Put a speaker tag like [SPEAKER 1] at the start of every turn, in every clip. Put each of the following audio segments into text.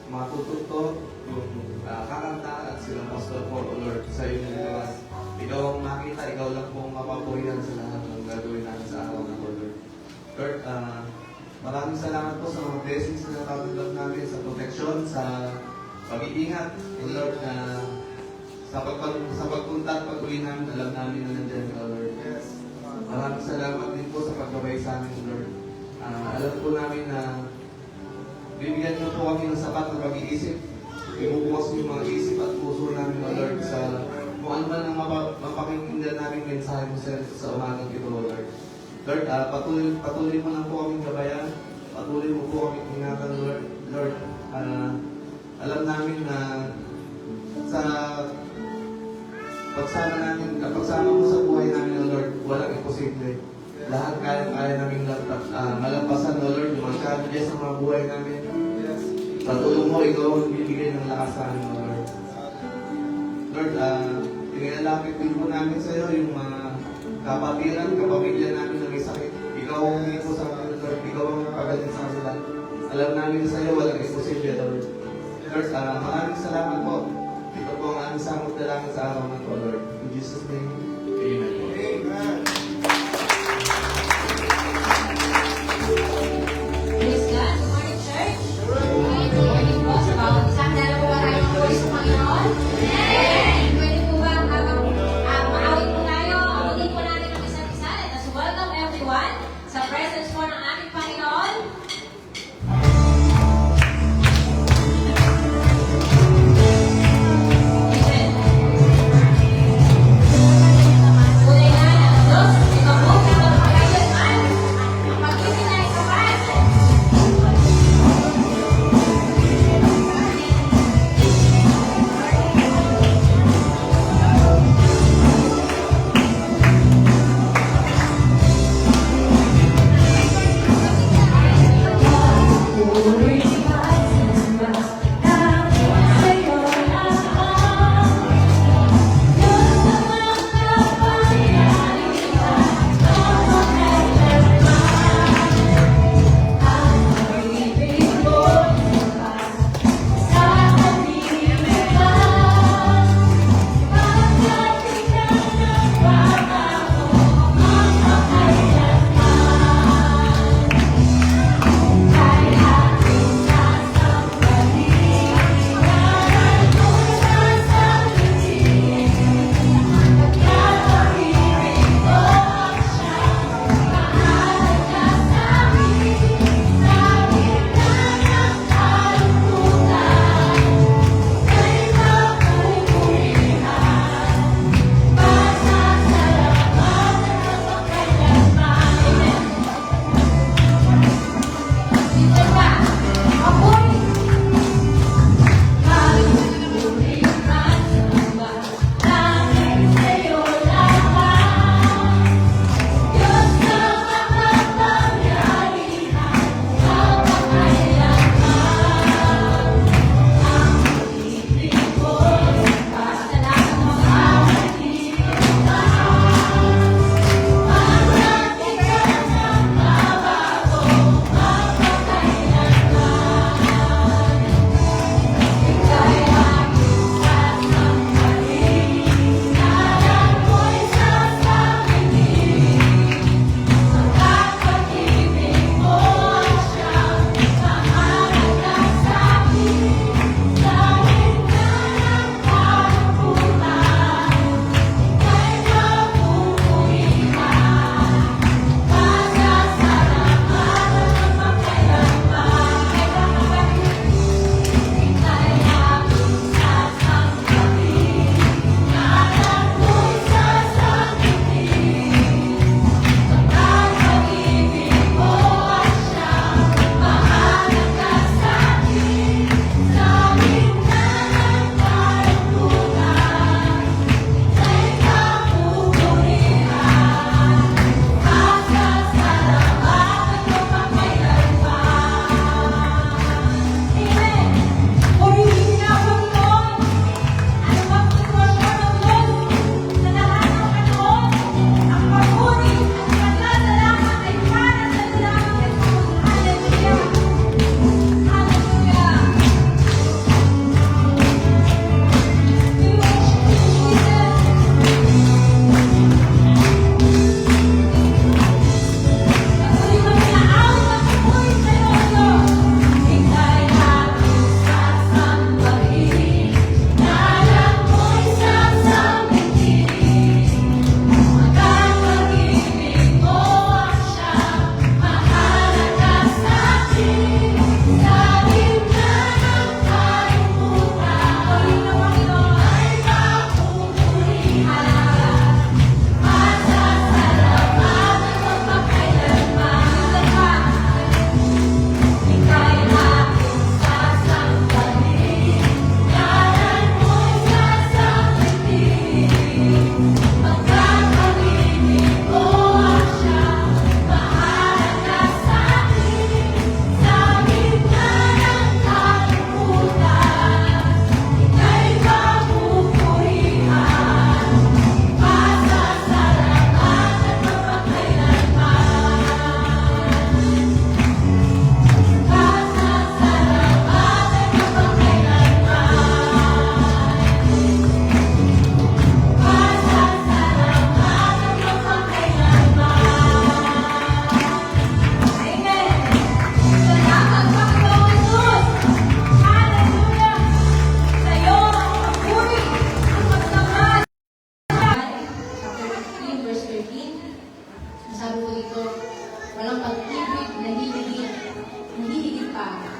[SPEAKER 1] matututo yung kakanta at silang pastor po, O Lord, sa iyo na nagawas. Ikaw ang makita, ikaw lang po ang mapapurihan sa lahat ng gagawin natin sa araw na po, Lord. Lord, maraming salamat po sa mga blessings na natatanggap namin sa proteksyon, sa pag-iingat, O Lord, na sa pagpunta at pag-uwi namin, alam namin na nandiyan ka, Lord. Maraming salamat din po sa paggabay sa amin, Lord. Alam po namin na bibigyan niyo po kami ng sapat na pag-iisip. Ibubukas niyo yung mga isip at puso namin, O Lord, sa kung ano man ang mapakinggan namin mensahe mo sa umagang ito, O Lord. Lord, patuloy mo lang po kaming gabayan. Patuloy mo po kaming ingatan, Lord. Lord, alam namin na sa pagsama mo sa buhay namin, O Lord, walang imposible. Lahat kaya namin malampasan, O Lord, yung mga challenges sa mga buhay namin. Patulong mo, ikaw ang bibigay ng lakas sa amin, O Lord. Lord, inilalapit din po namin sa iyo yung mga kapatiran, kapamilya namin na may sakit. Ikaw ang humingi po sa amin, Lord. Ikaw ang pagaling sa kanila. Alam namin sa iyo, walang imposible, Lord. Lord, maraming salamat po. Ito po ang aming samot na lang sa araw ng po, Lord. In Jesus' name, Amen. Amen.
[SPEAKER 2] Praise God. Good morning, church. Good morning po sa bawat isa. Dala po ba tayo ng voice ng Panginoon? Pwede po ba maawit po tayo, amutin po natin ang isa't isa. Let us welcome everyone sa presence po ng ating Panginoon. Listen.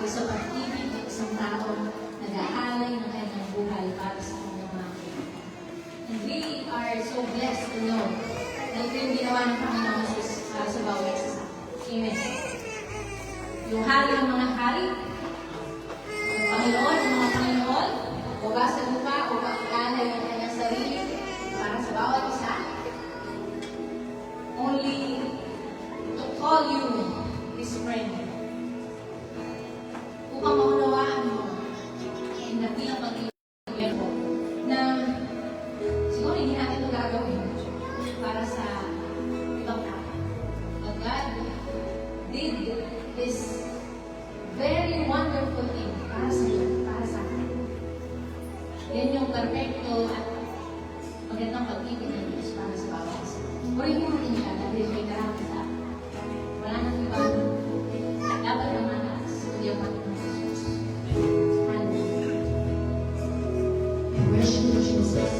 [SPEAKER 2] sa pag-ibig ng isang taong nag-aalay ng kanyang buhay para sa kanyang mga kaibigan. And we are so blessed to know na ito yung ginawa ng Panginoon Jesus para sa bawat isa sa atin. Amen. Yung hari ng mga hari, yung Panginoon ng mga Panginoon, baba sa lupa, upang ialay ng kanyang sarili para sa bawat isa. Only to call you his friend. Upang maunawaan mo, and na bilang pag-ibig mo, na siguro hindi natin ito gagawin para sa ibang tao. But God did this very wonderful thing para sa iyo, para sa akin. Yan yung perfecto at magandang pag-ibig ng Diyos para sa bawat isa. Purihin natin siya dahil may karami sa akin. Wala nang ibang dapat naman as kundi ang Panginoon Jesus. Hallelujah. I worship you, Jesus.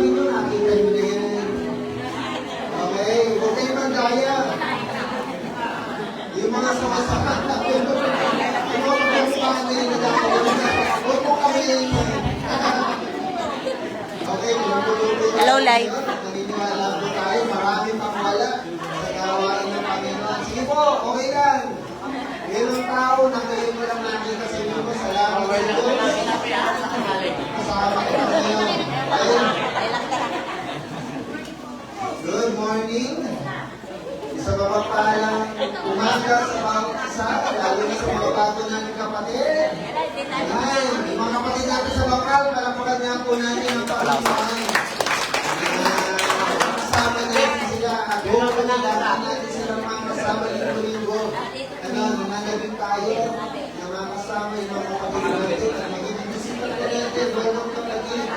[SPEAKER 3] kami nyo, nakita nyo na yan. Okay, huwag kayo magdaya. Yung mga sumasakat na yung mga pagkasahan na yung nagkakaroon na, huwag mo kami yun. Okay,
[SPEAKER 4] Hello, live.
[SPEAKER 3] naniniwala po tayo, marami pang wala sa gawain ng Panginoon. Sige po, okay lang. Mayroong tao na kayo mo lang nakita sa inyo mo, salamat sa Diyos. Kasama ko na ngayon. Ayun. Good morning. Isang mapagpalang umaga sa bawat isa, lalo na sa mga bago natin kapatid. Ayan, yung mga kapatid natin sa bakal, palapakan niya po natin ang Panginoon. Kasama natin sila, at huwag natin sila mga kasama linggo-linggo. Nananabing tayo na mga kasama yung mga kapatid natin at magiging disiplina natin, welcome kapatid.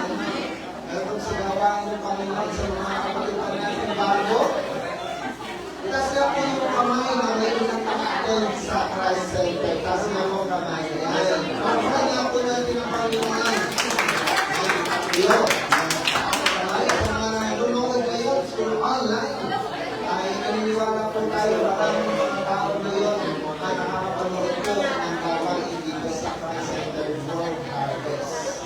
[SPEAKER 3] Welcome sa gawain ng Panginoon sa mga kapatid natin bago. Tapos nga po yung kamay na mayroon ng nakaten sa Christ Center. Tapos nga po kamay. Ayan. Pagkakan nga po natin ang Panginoon. Yun. Kamay. Sa mga nanonood ngayon, through online, ay naniniwala po tayo baka yung mga tao ngayon ay nakakapanood po ang gawain dito sa Christ Center for Harvest.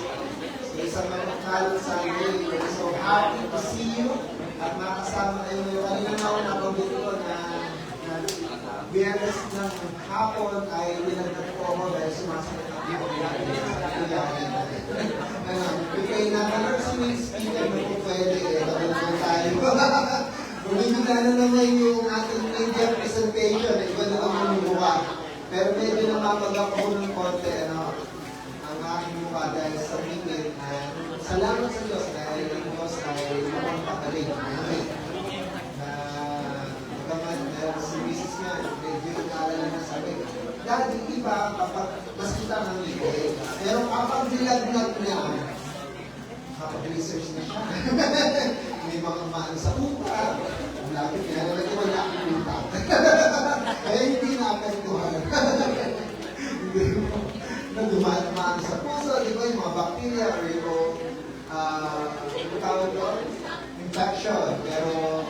[SPEAKER 3] So, isang magkakalong Sunday. We're so happy to see you. At makasama kayo ngayon. Kanina na ako nabanggit ko na Biyernes ng hapon ay linagdag po ako dahil sumasagot ang people natin sa kuyahin natin. Pagkay na ka-nursing speaker na po pwede eh. Nabanggit tayo. Bumibigla na naman yung ating media presentation. Iba na naman yung mukha. Pero medyo namamagap ko ng konti ang aking mukha dahil sa limit na salamat sa Diyos dahil ang Diyos ay mapagpagaling. Amen. Na magaman dahil si Mrs. nga, medyo naalala na sabi, dahil iba kapag masita ng libre, pero kapag nilagnat niya, kapag research na siya, may mga maan sa upa, ang lapit niya, naman wala akong upa. Kaya hindi na-apektuhan. Hindi mo na dumaan sa puso, di ba yung mga bacteria or yung tawag doon, infection, pero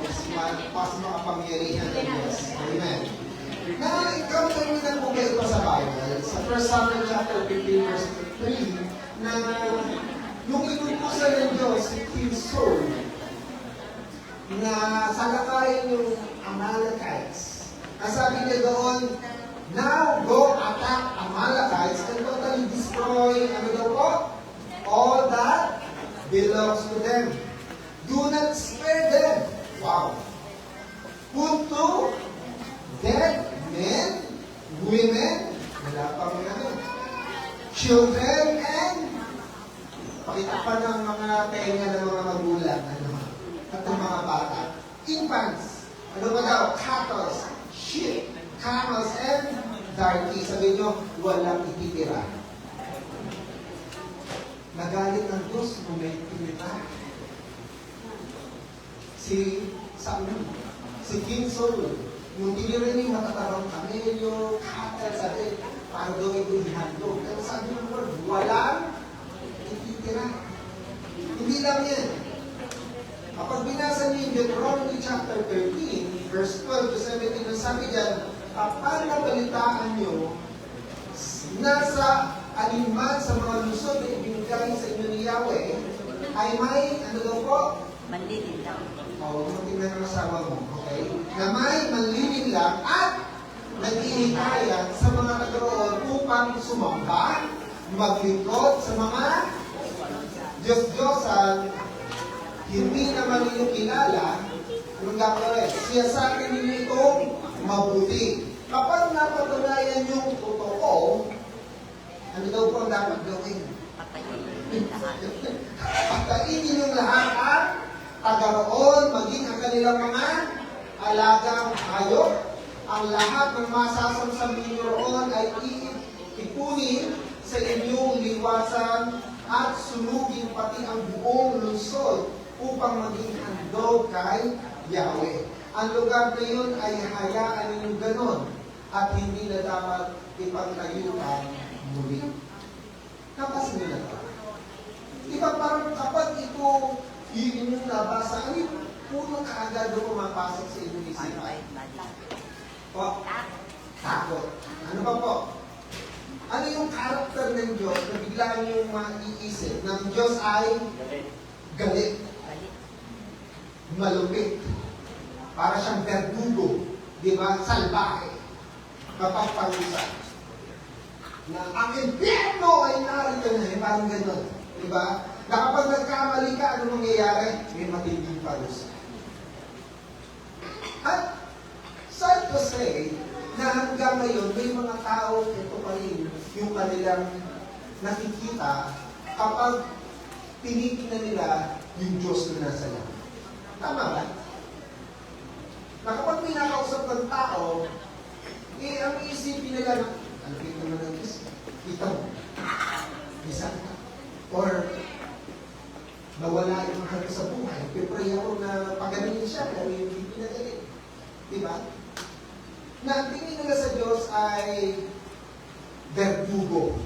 [SPEAKER 3] mas makapangyarihan ng Diyos. Amen. Na-encounter nyo na po kayo sa Bible, sa 1 Samuel chapter 15, verse 3, na nung inutusan ng Diyos si King Saul na salakayin yung Amalekites. Ang sabi niya doon, now go attack Amalekites and totally destroy, ano daw po? All that belongs to them. Do not spare them. Wow. Punto, dead men, women, wala pang ano, children, and pakita pa ng mga tenga ng mga magulang, at ng mga bata. Infants, ano ba daw? Cattle, sheep, camels, and donkeys. Sabi nyo, walang ititira. Nagalit ng Diyos kung may ititira. Si King Saul, yung tinira niya yung matatarang kamelyo, cattle, sabi, para daw ito ihandog. Pero sabi ng Lord, walang ititira. Hindi lang yan. Kapag binasa niyo yung Deuteronomy chapter 13, verse 12 to 17, sabi dyan, kapag nabalitaan niyo, nasa alinman sa mga lusod na ibinigay sa inyo ni Yahweh, ay may, ano daw po?
[SPEAKER 4] Manlilin lang.
[SPEAKER 3] O, tingnan ng asawa mo, okay? Na may manlilin lang at nag-iingayan sa mga nagroon upang sumamba, maglingkod sa mga Diyos-Diyosan, hindi naman ninyo kilala, yung gagawin. Siya sa akin ninyo itong mabuti. Kapag napatunayan yung totoo, ano daw po ang dapat gawin? Patainin yung lahat ang tagaroon, maging ang kanilang mga alagang hayop. Ang lahat ng masasamsam ninyo roon ay ipunin sa inyong liwasan at sunugin pati ang buong lungsod upang maging handog kay Yahweh. Ang lugar na yun ay hayaan ninyo ganon at hindi na dapat ipagtayuan muli. Napasin nyo na ito. Diba parang kapag ito Yun yung nabasa. Ano yung punong kaagad na pumapasok sa inyong
[SPEAKER 4] Ano
[SPEAKER 3] isipan?
[SPEAKER 4] ay mali?
[SPEAKER 3] Po? Takot. Ano ba po? Ano yung karakter ng Diyos na bigla niyong maiisip na ang Diyos ay galit,
[SPEAKER 4] Mali.
[SPEAKER 3] malupit, para siyang verdugo, di ba? Salbahe, mapagparusa. Na ang impyerno ay narito na, parang gano'n. Di ba? Na kapag nagkamali ka, ano mangyayari? May matinding parusa. At sad to say, na hanggang ngayon, may mga tao, ito pa rin, yung kanilang nakikita kapag tinitingnan nila yung Diyos na nasa langit. Tama ba? Na kapag may nakausap ng tao, ang isipin nila na, ano kita naman ng Diyos? Kita mo. Isa ka. Or, nawala yung mahal ko sa buhay. Pipray ako na pagaling siya, pero yung hindi pinagaling. Diba? Na ang tingin nila sa Diyos ay verdugo.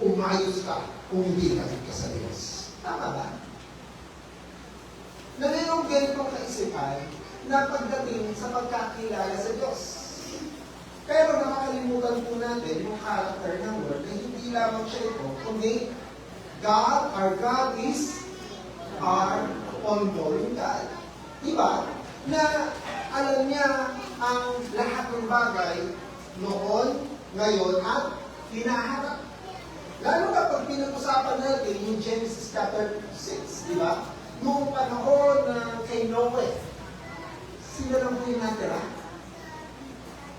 [SPEAKER 3] Umayos ka kung hindi ka sa Diyos. Tama ba? Na mayroong ganitong kaisipan na pagdating sa pagkakilala sa Diyos. Pero nakakalimutan po natin yung character ng Lord na hindi lamang siya ito, kundi God, our God is our all-knowing God. Diba? Na alam niya ang lahat ng bagay noon, ngayon, at hinaharap. Lalo kapag pinag-usapan natin yung Genesis chapter 6, di ba? Noong panahon na kay Noe, sino lang po yung natira?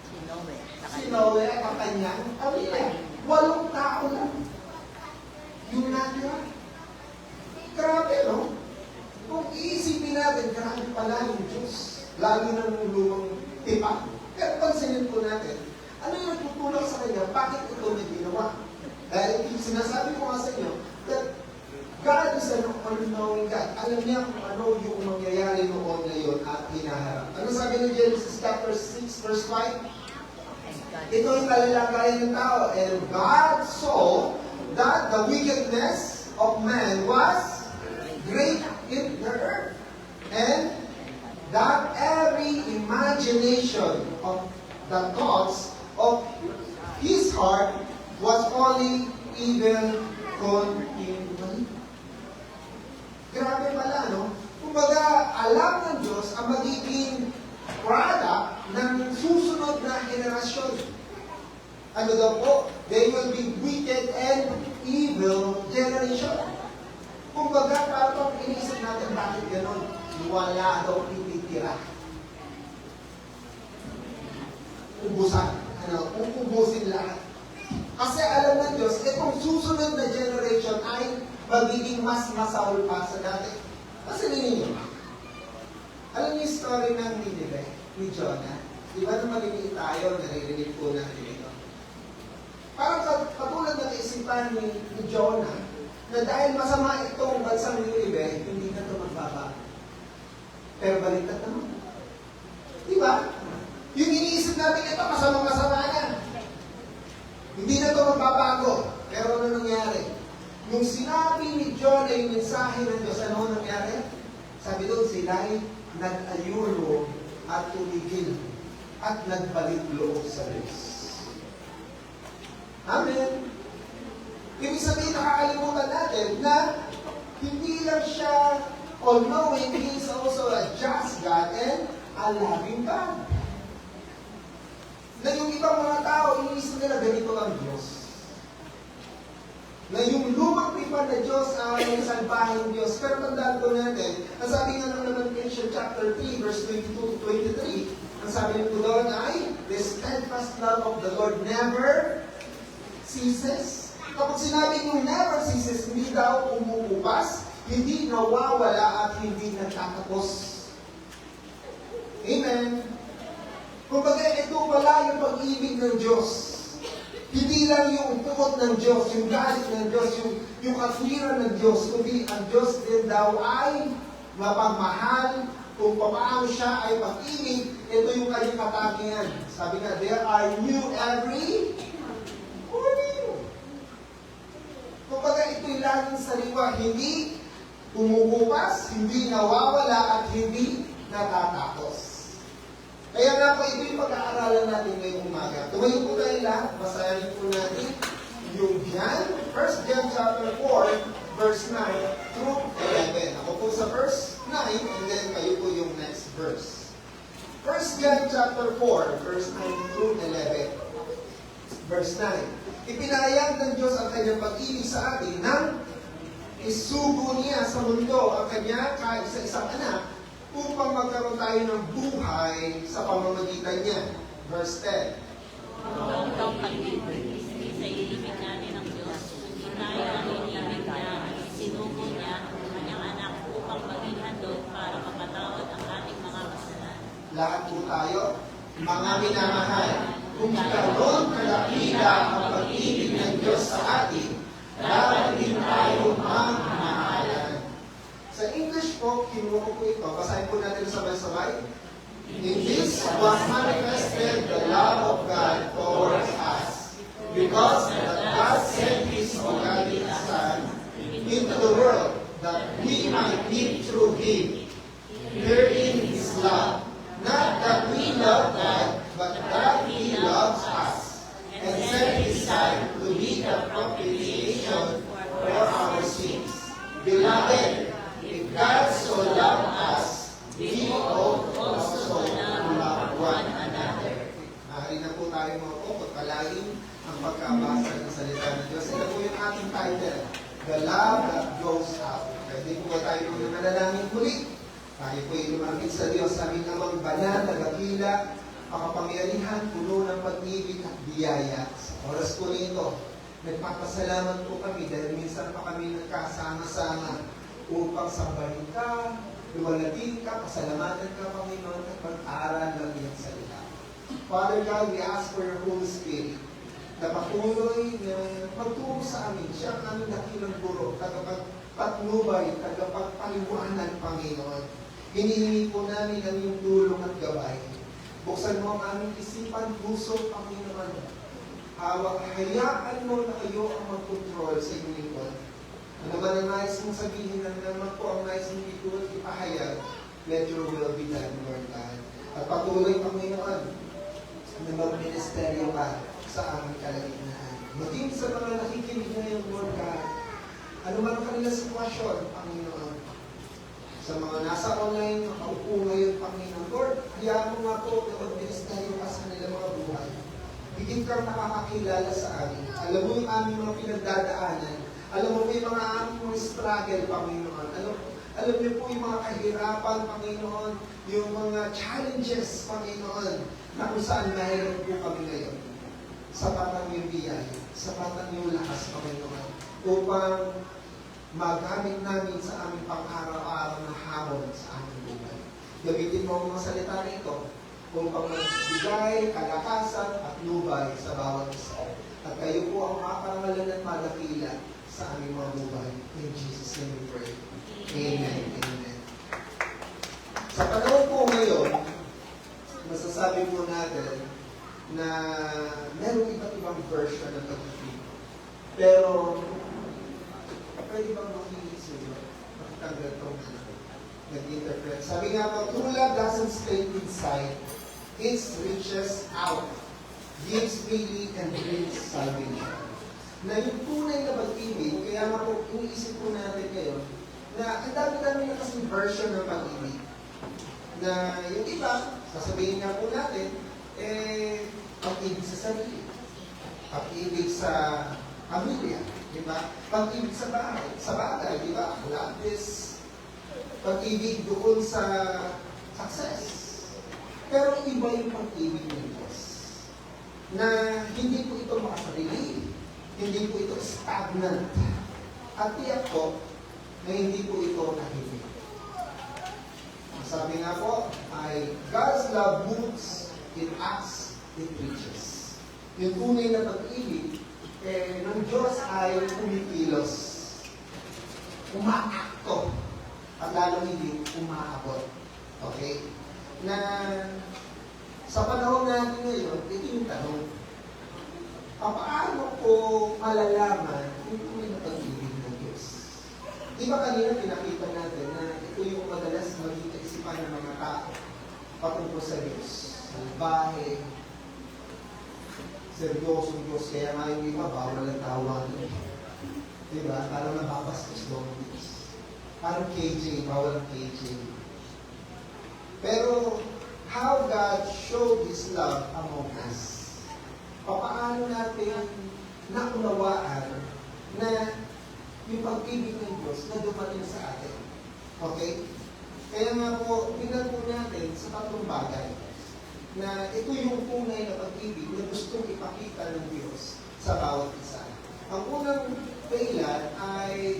[SPEAKER 4] Si Noe.
[SPEAKER 3] Si Noe at ang kanyang pamilya. 8 tao lang. Yung natira. Grabe, no? Kung iisipin natin, grabe pala yung Diyos. Lalo na ng lumang tipa. Pero pansinin po natin, ano yung nagtutulak sa kanya? Bakit ito na ginawa? Dahil sinasabi ko nga sa inyo, that God is an all-knowing God. Alam niya kung ano yung mangyayari noon ngayon at hinaharap. Ano sabi ng Genesis chapter 6 verse 5? Ito yung kalalagayan ng tao. And God saw that the wickedness of man was great in the earth. And that every imagination of the thoughts of his heart was only evil continually. Grabe pala, no? Kumbaga, alam ng Diyos ang magiging product ng susunod na henerasyon. Ano daw po? They will be wicked and evil generation. Kumbaga, parang iniisip natin bakit gano'n. Wala daw titira. Ubusan. Ubusin lahat. Kasi alam ng Diyos, itong susunod na generation ay magiging mas masaul pa sa dati. Kasi ninyo, alam niyo yung story ng Nineveh, ni Jonah? Di ba nung maliliit tayo, naririnig po natin ito? Parang katulad ng isipan ni Jonah, na dahil masama itong bansang Nineveh, hindi na ito magbabago. Pero baliktad naman. Di ba? Yung iniisip natin ito, masama na. Hindi na ito magbabago. Pero ano nangyari? Nung sinabi ni Jonah yung mensahe ng Diyos, ano nangyari? Sabi doon, sila'y nag-ayuno at tumigil at nagbalik loob sa Diyos. Amen. Ibig sabihin, nakakalimutan natin na hindi lang siya all-knowing, He is also a just God and a loving God. Na yung ibang mga tao, iniisip nila ganito ang Diyos. Na yung lumang tipan na Diyos ay salbahing Diyos. Pero tandaan po natin, ang sabi nga ng Lamentation chapter 3, verse 22 to 23, ang sabi nito doon ay, the steadfast love of the Lord never ceases. Kapag sinabi nyo never ceases, hindi daw umuupas, hindi nawawala at hindi nagtatapos. Amen. Kumbaga, ito pala yung pag-ibig ng Diyos. Hindi lang yung puot ng Diyos, yung galit ng Diyos, yung katwiran ng Diyos, kundi ang Diyos din daw ay mapagmahal, kung paano siya ay pag-ibig, ito yung kanyang katangian. Sabi nga, there are new every morning. Kumbaga, ito'y laging sariwa. Hindi Pumupupas, hindi nawawala at hindi natatapos. Kaya nga po, ito yung pag-aaralan natin ngayong umaga. Tumayo po tayo lahat, basahin po natin yung John, 1 John chapter 4, verse 9 through 11. Ako po sa verse 9, and then kayo po yung next verse. 1 John chapter 4, verse 9 through 11. Verse 9. Ipinahayag ng Diyos ang kanyang pag-ibig sa atin nang isugo niya sa mundo ang kanya kaisa-isang anak upang magkaroon tayo ng buhay sa pamamagitan niya. Verse 10.
[SPEAKER 4] Ang ikaw pag-ibig, sa ilibig natin ng Diyos, hindi tayo ang ilibig niya, sinugo niya ang kanyang anak upang maging handog para mapatawad ang ating mga kasalanan.
[SPEAKER 3] Lahat po tayo, mga minamahal, kung karoon kalakila ang pag-ibig ng Diyos sa atin, dapat din tayo magmahalan. Sa English po, kinuha ko po ito. Basahin po natin sabay-sabay. In this was manifested the love of God towards us, because that God sent His only Son into the world, that we might live through Him. Herein His love, not that we love God, but that He loves us, and sent His Son to be the propitiation for our sins. Beloved, if God so loved us, we ought also to love one another. Maaari na po tayo mga po, pagpalain ang pagkabasa ng salita ng Diyos. Ito po yung ating title, The Love That Goes Out. Pwede po ba tayo po yung manalangin muli? Tayo po yung lumapit sa Diyos, aming amang banal, nagakila, makapangyarihan, puno ng pag-ibig at biyaya. Sa oras po nito, nagpapasalamat po kami dahil minsan pa kami nagkasama-sama upang sambahin ka, luwalatin ka, pasalamatan ka, Panginoon, at mag-aaral ng iyong salita. Father God, we ask for your Holy Spirit na patuloy na magturo sa amin. Siya ang aming dakilang guro, tagapagpatnubay, tagapagpaliwanag, Panginoon. Hinihingi po namin ang iyong tulong at gabay. Buksan mo ang aming isipan, puso, Panginoon. Hayaan mo na kayo ang mag-control sa inyong lingkod. Ano man ang nais mong sabihin, ano naman po ang nais mong ituloy, ipahayag, let your will be done, Lord God. At patuloy, Panginoon, na mag-ministeryo ka sa aming kalagitnaan. Maging sa mga nakikinig ngayon, Lord God, ano man ang kanilang sitwasyon, Panginoon, sa mga nasa online, makaupo ngayon, Panginoon, Lord, hayaan mo nga po na mag-ministeryo ka sa kanilang mga buhay. Higit kang nakakakilala sa amin. Alam mo yung aming mga pinagdadaanan. Alam mo po yung mga aming mga struggle, Panginoon. Alam niyo po yung mga kahirapan, Panginoon. Yung mga challenges, Panginoon, na kung saan mahirap po kami ngayon. Sapatan yung biyaya, sapatan yung lakas, Panginoon, upang magamit namin sa aming pang-araw-araw na hamon sa aming buhay. Gamitin mo ang mga salita nito upang magbigay, kalakasan at lubay sa bawat isa. At kayo po ang makarangalan at madakila sa aming mga buhay. In Jesus' name we pray. Amen. Amen. Sa panahon po ngayon, masasabi po natin na meron iba't ibang version ng pag-ibig. Pero, pwede bang makitanggal itong nag-interpret? Sabi nga po, true love doesn't stay inside. It reaches out, gives freely, and brings salvation. Na yung tunay na pag-ibig, kaya nga po, iniisip po natin ngayon, na ang dami-dami na kasing version ng pag-ibig. Na yung iba, sasabihin nga po natin, pag-ibig sa sarili, pag-ibig sa pamilya, di ba? Pag-ibig sa bahay, sa bagay, di ba? Love this. Pag-ibig doon sa success. Pero iba yung pag-ibig ng Diyos. Na hindi po ito makasarili. Hindi po ito stagnant. At tiyak po, na hindi po ito nahimik. Sabi nga po, ay God's love moves, it acts, it reaches. Yung tunay na pag-ibig, ng Diyos ay kumikilos. Umaakto. At lalong hindi umaabot. Okay? Na sa panahon natin ngayon, ito yung tanong. Paano ko malalaman yung tunay na pag-ibig ng Diyos? Di ba kanina pinakita natin na ito yung madalas maging isipan ng mga tao patungkol sa Diyos. Salbahe, seryosong Diyos, kaya nga yung iba, bawal ang tawagan. Di ba? Parang nababastos daw ang Diyos. Parang KJ, bawal ang KJ. Pero, how God showed His love among us. Paano natin naunawaan na yung pag-ibig ng Diyos na dumating sa atin. Okay? Kaya nga po, tingnan po natin sa tatlong bagay na ito yung tunay na pag-ibig na gustong ipakita ng Diyos sa bawat isa. Ang unang kailan ay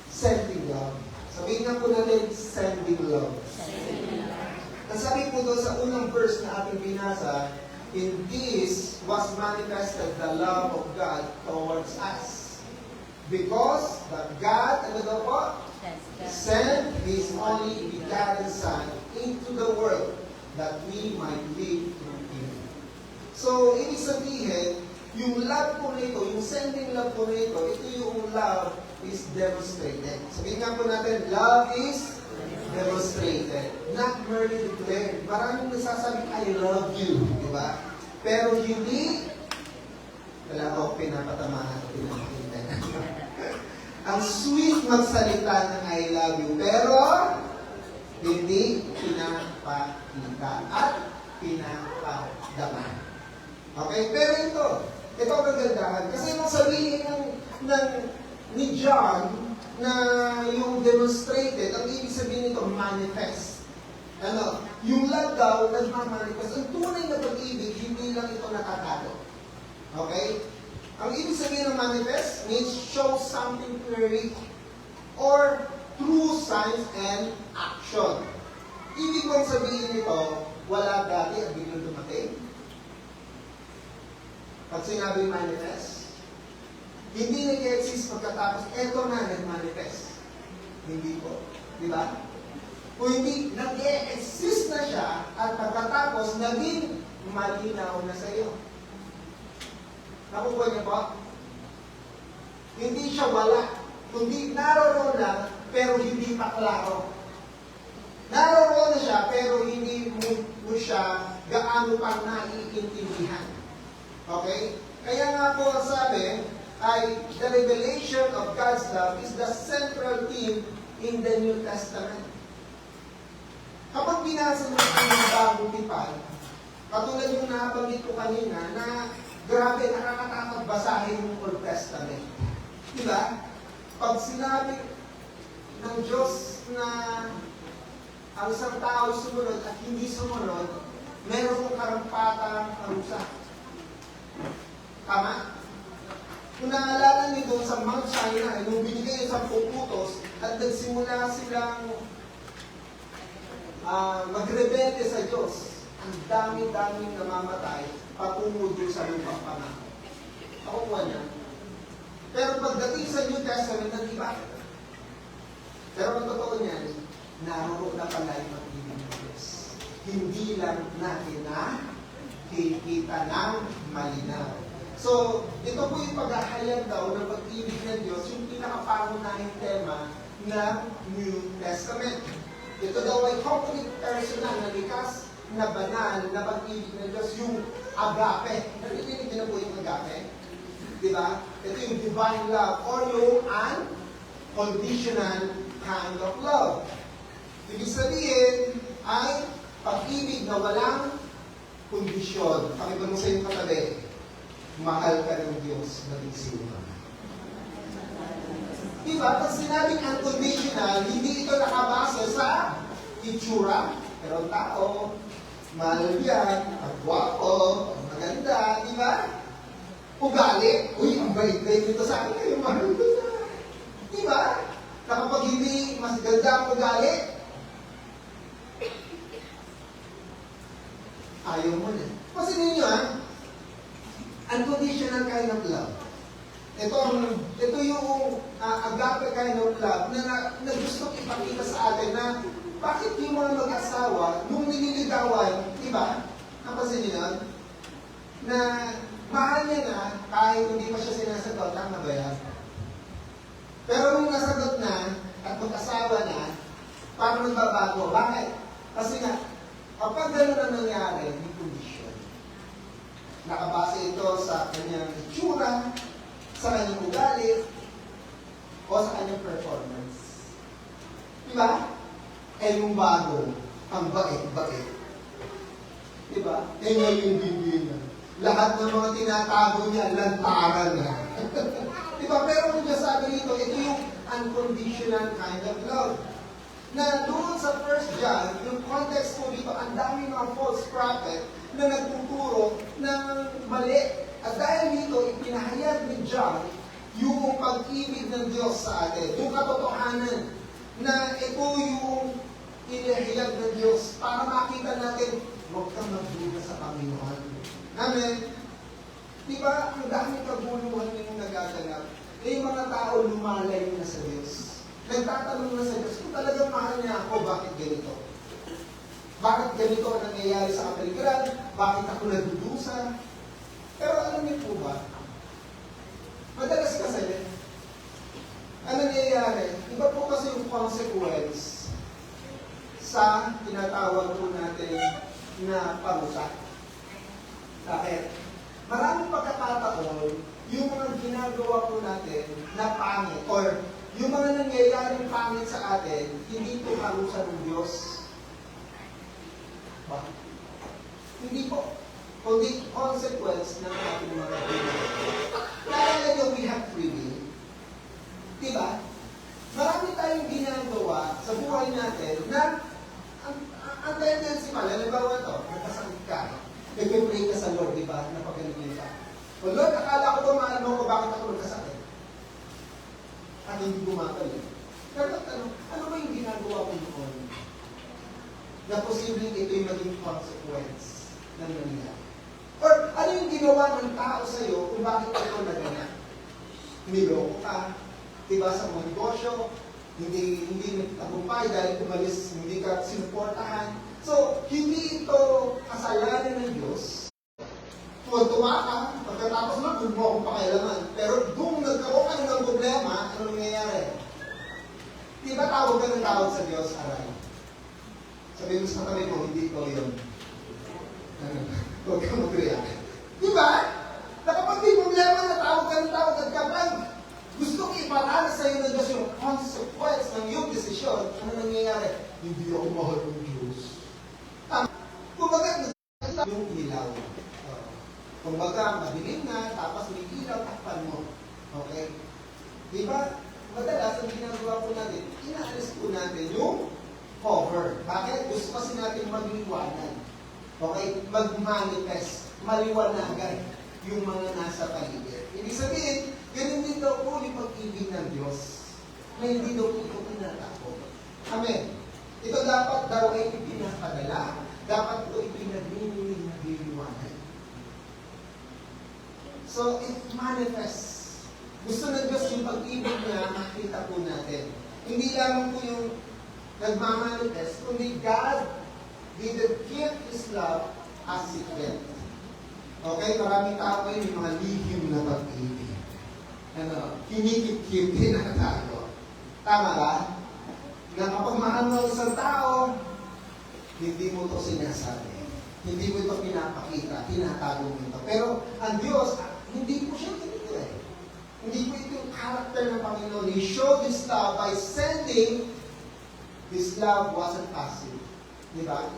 [SPEAKER 3] sending love. Sabihin nga po natin, sending love. Ang sabi po doon sa unang verse na ating binasa, in this was manifested the love of God towards us. Because that God, ano daw po? Sent His only begotten Son into the world that we might live through Him. So, ibig sabihin, yung love po nito, yung sending love po nito, ito yung love is demonstrated. Sabihin nga po natin, love is demonstrated, not merely declared. Maraming nagsasabi, I love you, di ba? Pero hindi, wala ko pinapatamahan o pinapakita. Ang sweet magsalita ng I love you, pero hindi pinapakita at pinapadama. Okay? Pero ito ang kagandahan. Kasi nung sabihin ni John, na yung demonstrated, ang ibig sabihin nito, manifest. Yung love daw, nagmamanifest. Ang tunay na pag-ibig, hindi lang ito nakatago. Okay? Ang ibig sabihin ng manifest means show something clearly or through signs and action. Ibig kong sabihin nito, wala dati at biglang dumating. Pag sinabi manifest, hindi nag-exist pagkatapos, eto na nag-manifest. Hindi po. Di ba? Kung hindi, nag-exist na siya at pagkatapos, naging malinaw na sa iyo. Nakukuha niyo po? Hindi siya wala. Kundi naroon lang, pero hindi pa klaro. Naroon na siya, pero hindi mo siya gaano pang naiintindihan. Okay? Kaya nga po ang sabi, ay the revelation of God's love is the central theme in the New Testament. Kapag binasa mo ang bagong tipan, katulad yung nabanggit ko kanina, na grabe, nakakatakot basahin yung Old Testament. Diba? Pag sinabi ng Diyos na ang isang tao sumunod at hindi sumunod, meron kong karampatang parusa. Tama? Kung naalala niyo doon sa Mount Sinai, nung binigay yung 10 utos at nagsimula silang magrebelde sa Diyos, ang dami-daming namamatay patungo doon sa lupang pangako. Nakukuha niya. Pero pagdating sa New Testament, nag-iba. Pero ang totoo niyan, naroon na pala yung pag-ibig ng Diyos. Hindi lang natin na kikita ng malinaw. So, ito po yung paghahayag daw ng pag-ibig ng Diyos, yung pinakapangunahing tema ng New Testament. Ito daw ay complete personal na likas, na banal, na pag-ibig ng Diyos, yung agape. Narinig niyo na po yung agape? Diba? Ito yung divine love or yung unconditional kind of love. Ibig sabihin ay pag-ibig na walang kondisyon. Pakita mo sa iyong katabi, mahal ka ng Diyos na sino ka. Diba? Pag sinabing unconditional, hindi ito nakabase sa itsura. Pero tao, mahal yan, magwapo, maganda, diba? Ugali, uy, ang bait-bait nito sa akin, kayo mahal ko na. Diba? Na kapag hindi mas ganda ang ugali, ayaw mo na. Kasi ninyo, unconditional kind of love. Ito yung agape kind of love na gusto ipakita sa atin na bakit yung mga mag-asawa, nung nililigawan, diba? Napansin niyo yun? Na mahal niya na kahit hindi pa siya sinasagot, tama ba yan? Pero nung nasagot na at mag-asawa na, parang nagbabago. Bakit? Kasi nga, kapag gano'n ang nangyari, may condition. Nakabase ito sa kanyang itsura, sa kanyang ugali, o sa kanyang performance. Diba? Eh yung bago, ang bait-bait. Diba? Eh ngayon din na. Lahat ng mga tinatago niya, lantaran na. Diba? Pero kung niya sabi nito, ito yung unconditional kind of love. Na doon sa 1 John, yung context ko dito, ang dami mga false prophet na nagtuturo ng mali. At dahil dito, ipinahayag ni John yung pag-ibig ng Diyos sa atin. Yung katotohanan na ito yung inihayag ng Diyos para makita natin, huwag kang magduda sa Panginoon. Amen? Diba, ang daming kaguluhan yung nagaganap. Eh, yung mga tao lumalayo na sa Diyos. Nagtatanong na sa Diyos, kung talagang mahal niya ako, bakit ganito? Bakit ganito ang nangyayari sa kapaligiran? Bakit ako nadudusa? Pero alam niyo po ba, madalas kasi, ang nangyayari, iba po kasi yung consequence sa tinatawag po natin na parusa. Bakit? Maraming pagkakataon, yung mga ginagawa po natin na pangit, or yung mga nangyayaring pangit sa atin, hindi po parusa ng Diyos. Ba? Hindi po. Kundi consequence ng ating mga ginagawa. Kaya nyo, we have free will. Diba? Marami tayong ginagawa sa buhay natin na ang tendency pala, halimbawa ito, nagkasakit ka, nag-pray ka sa Lord, diba? Napagaling ka. O Lord, akala ko ba mahal mo ko, bakit ako nagkasakit? At hindi gumagaling. Pero ano ba yung ginagawa ko noon? Na posibleng ito yung maging consequence ng nangyayari. Or ano yung ginawa ng tao sa'yo kung bakit ito naganap? Niloko ka, diba sa mga negosyo, hindi nagtagumpay dahil umalis, hindi ka sinuportahan. So, hindi ito kasalanan ng Diyos. Tuwa ka, pagkatapos na, doon mo akong pakialaman. Pero kung nagkaroon ka ng problema, ano nangyayari? Di ba tawag ka ng tawag sa Diyos, aray? Sabihin mo sa katabi mo, hindi ko yun. Huwag ka mag-react. Di ba? Na kapag may problema na tawag ka ng tawag at kapag gusto iparana sa iyo ng Diyos yung consequence ng iyong desisyon, ano nangyayari? Hindi ako mahal ng Diyos. Kumbaga, yung ilaw. Kumbaga, madilim na, tapos may ilaw, takpan mo. Okay? Di ba? Madalas, ang ginagawa po natin, inaalis po natin yung cover. Bakit? Gusto kasi natin magliwanan. Okay? Mag-manifest. Maliwanagan yung mga nasa paligid. Ibig sabihin, ganun din daw po yung pag-ibig ng Diyos na hindi daw po ito tinatakot. Amen. Ito dapat daw ay ipinapadala. Dapat ito ipinagmimili na diliwanan. So, it manifests. Gusto ng Diyos yung pag-ibig niya, makita po natin. Hindi lang po yung nagmamanifest, kundi God didn't give His love as secret. Okay? Maraming tao kayo yung mga lihim na pag-ibig. Kinikip-kip din ang tao. Tama ba? Na kapag mahal mo isang tao, hindi mo ito sinasabi. Hindi mo ito pinapakita, tinatago mo ito. Pero ang Diyos, hindi po siya ganito eh. Hindi po ito yung character ng Panginoon. He showed His love by sending. His love wasn't passive. Di ba?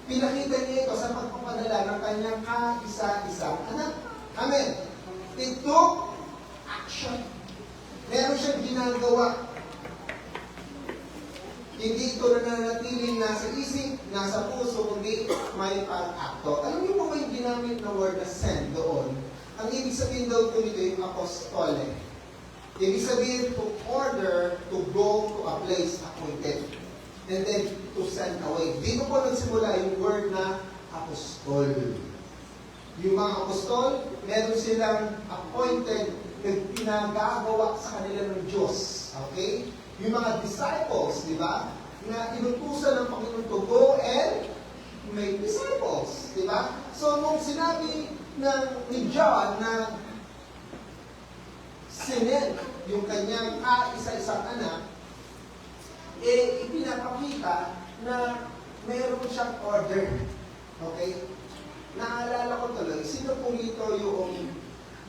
[SPEAKER 3] Pinakita niya ito sa pagpapadala ng kanyang kaisa-isang anak. Amen. It took action. Meron siyang ginagawa. Hindi ito nananatiling nasa isip, nasa puso, kundi may pag-akto. Alam niyo po ba yung ginamit na word na send doon? Ang ibig sabihin daw po nito yung apostole. Ibig sabihin to order to go to a place appointed. And then to send away. Dito po nagsimula yung word na apostol. Yung mga apostol, meron silang appointed na pinagagawa sa kanila ng Diyos. Okay? Yung mga disciples, di ba? Na inutusan ng Panginoon to go and make disciples. Di ba? So, nung sinabi ni John na sinend yung kanyang kaisa-isang anak, eh, ipinapakita na mayroon siyang order. Okay? Naalala ko tuloy, sino po rito yung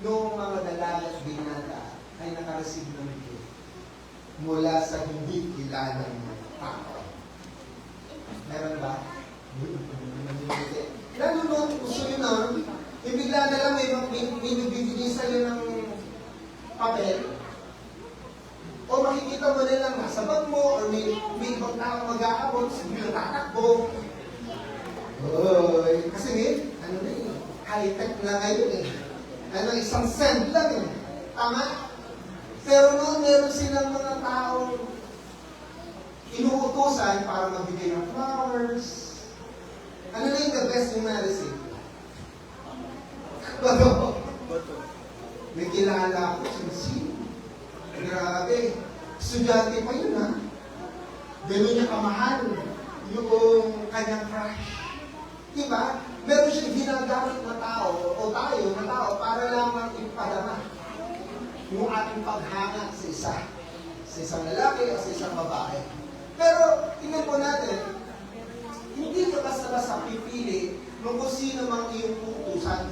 [SPEAKER 3] nung mga dalaga at binata ay nakareceive ng gift mula sa hindi kilalang tao? Meron ba? Lalo nung gusto nyo nun, yung bigla na lang may bibigyan sa'yo ng papel, o makikita mo na lang nasa bag mo, or may ibang tao mag-aabot, biglang tatakbo. Oy, kasi ngayon, ano na yun, high-tech na ngayon eh. Ano, isang cent lang eh. Tama? Pero noon, meron silang mga taong inuutosan para magbigay ng flowers. Ano na yung the best yung na-receive? Bato. May kilala ako, sino? Grabe. Estudyante pa yun, ha? Ganun niya kamahal yung kanyang crush. Diba? Meron siyang ginagamit na tao, o tayo na tao, para lamang ipadama yung ating paghanga sa isang lalaki o sa isang babae. Pero, tingnan po natin, hindi ka basta-basta pipili nung kung sino mang iyong uutusan.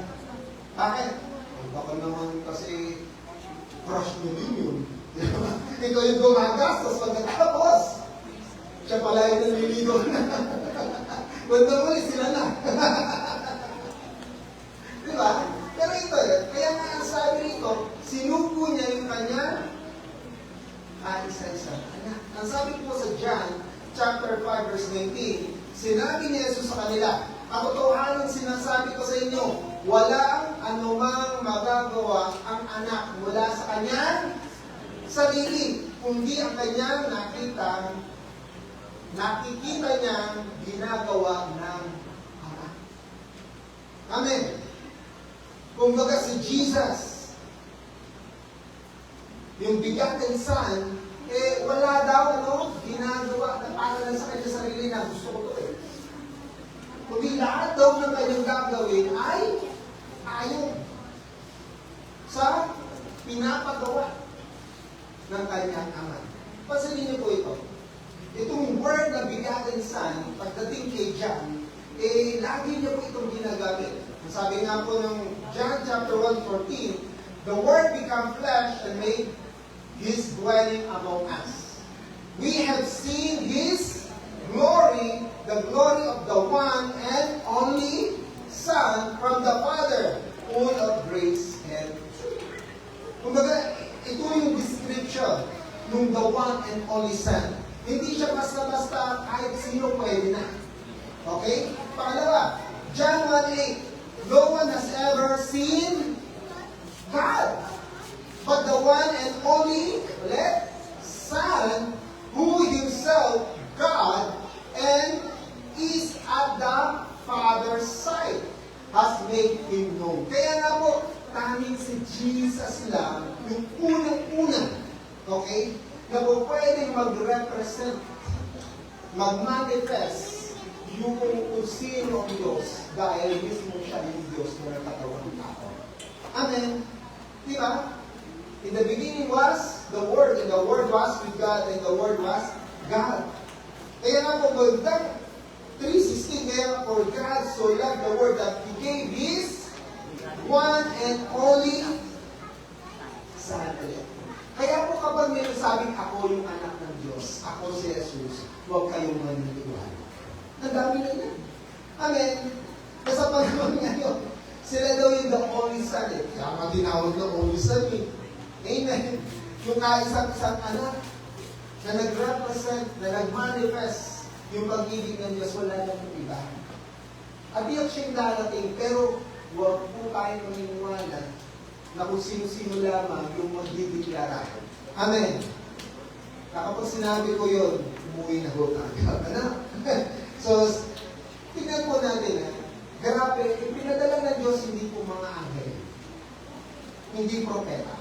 [SPEAKER 3] Bakit? Baka naman kasi crush mo din yun. Ikaw yung gumagastos pagkatapos. Siya pala yung naliligo na. Wanda mo sila na. Diba? Pero ito yun. Kaya nga ang sabi rito, sinuko niya yung kanya isa-isa. Ang sabi po sa John, chapter 5, verse 19, sinabi ni Jesus sa kanila, ang totohanan sinasabi ko sa inyo, walang anumang magagawa ang anak mula sa kanyang sarili, kundi ang kanyang nakikita niyang ginagawa ng Ama. Amen. Kumbaga si Jesus, yung begotten Son, eh wala daw ginagawa na para lang sa kanya sarili na gusto ko to eh. Kundi lahat daw ng kanyang gagawin ay ayon sa pinapagawa ng kanyang Ama. Pansinin niyo po ito. Itong word na begotten Son, pagdating kay John, eh lagi niya po itong ginagamit. Sabi nga po ng John chapter 1:14, the Word became flesh and made His dwelling among us. We have seen His glory, the glory of the one and only Son from the Father, full of grace and truth. Kumbaga, ito yung description ng the one and only Son. Hindi siya basta-basta kahit sino pwede na. Okay? Pangalawa, John 1:8, no one has ever seen God, but the one and only Son, who Himself God and is at the Father's side, has made Him known. Kaya nga po, tanging si Jesus lang, yung unang-una, okay, na po pwedeng mag-represent, mag-manifest yung kung sino ang Diyos dahil mismo siya yung Diyos na nagkatawan ng tao. Amen. Diba? In the beginning was the Word, and the Word was with God, and the Word was God. Kaya nga po, magdang 3:16, kaya for God so loved the world that He gave His one and only Son. Kaya po kapag may nasabing ako yung anak ng Diyos, ako si Jesus, huwag kayong maniniwala. Ang dami na yan. Amen. Nasa panahon ngayon, sila daw yung the only Son eh. Kaya nga tinawag na only Son eh. Amen. Yung kaisang-isang anak na nag-represent, na nag-manifest yung pag-ibig ng Diyos, wala na ng iba. At iyak siyang darating, pero huwag po tayo maniniwala na kung sino-sino lamang yung magdideklara. Amen. Kapag sinabi ko yun, umuwi na ho tayo. Ano? So, tignan po natin grabe, pinadala ng Diyos hindi po mga anghel. Hindi propeta.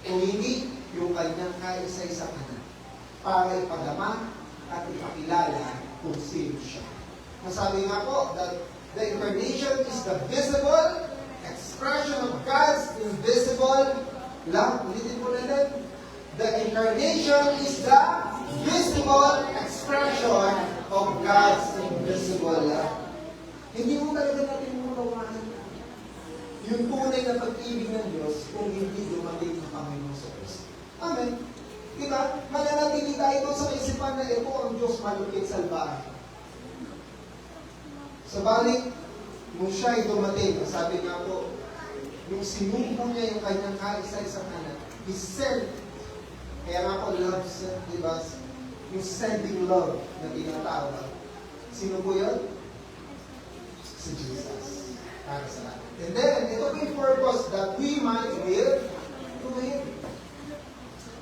[SPEAKER 3] Kung hindi, yung kanyang kaisa-isang anak. Para ipadama at ipakilala kung sino siya. Masabi nga po that the incarnation is the visible expression of God's invisible love. Ulitin po natin. The incarnation is the visible expression of God's invisible love. Hindi mo talaga natin maunawaan yung tunay na pag-ibig ng Diyos kung hindi dumating ang Panginoon sa Kristo. Amen. Diba? Mananatili tayo doon sa kaisipan na ito ang Diyos malupit salbahan. Sabalik, nung siya ay dumating, sabi nga po, nung sinubo niya yung kanyang kaisa-isang anak, He sent, kaya nga po love, diba? Yung sending love na tinatawag. Sino po yun? Si Jesus. Para sa atin. And then, ito po yung purpose that we might live to Him.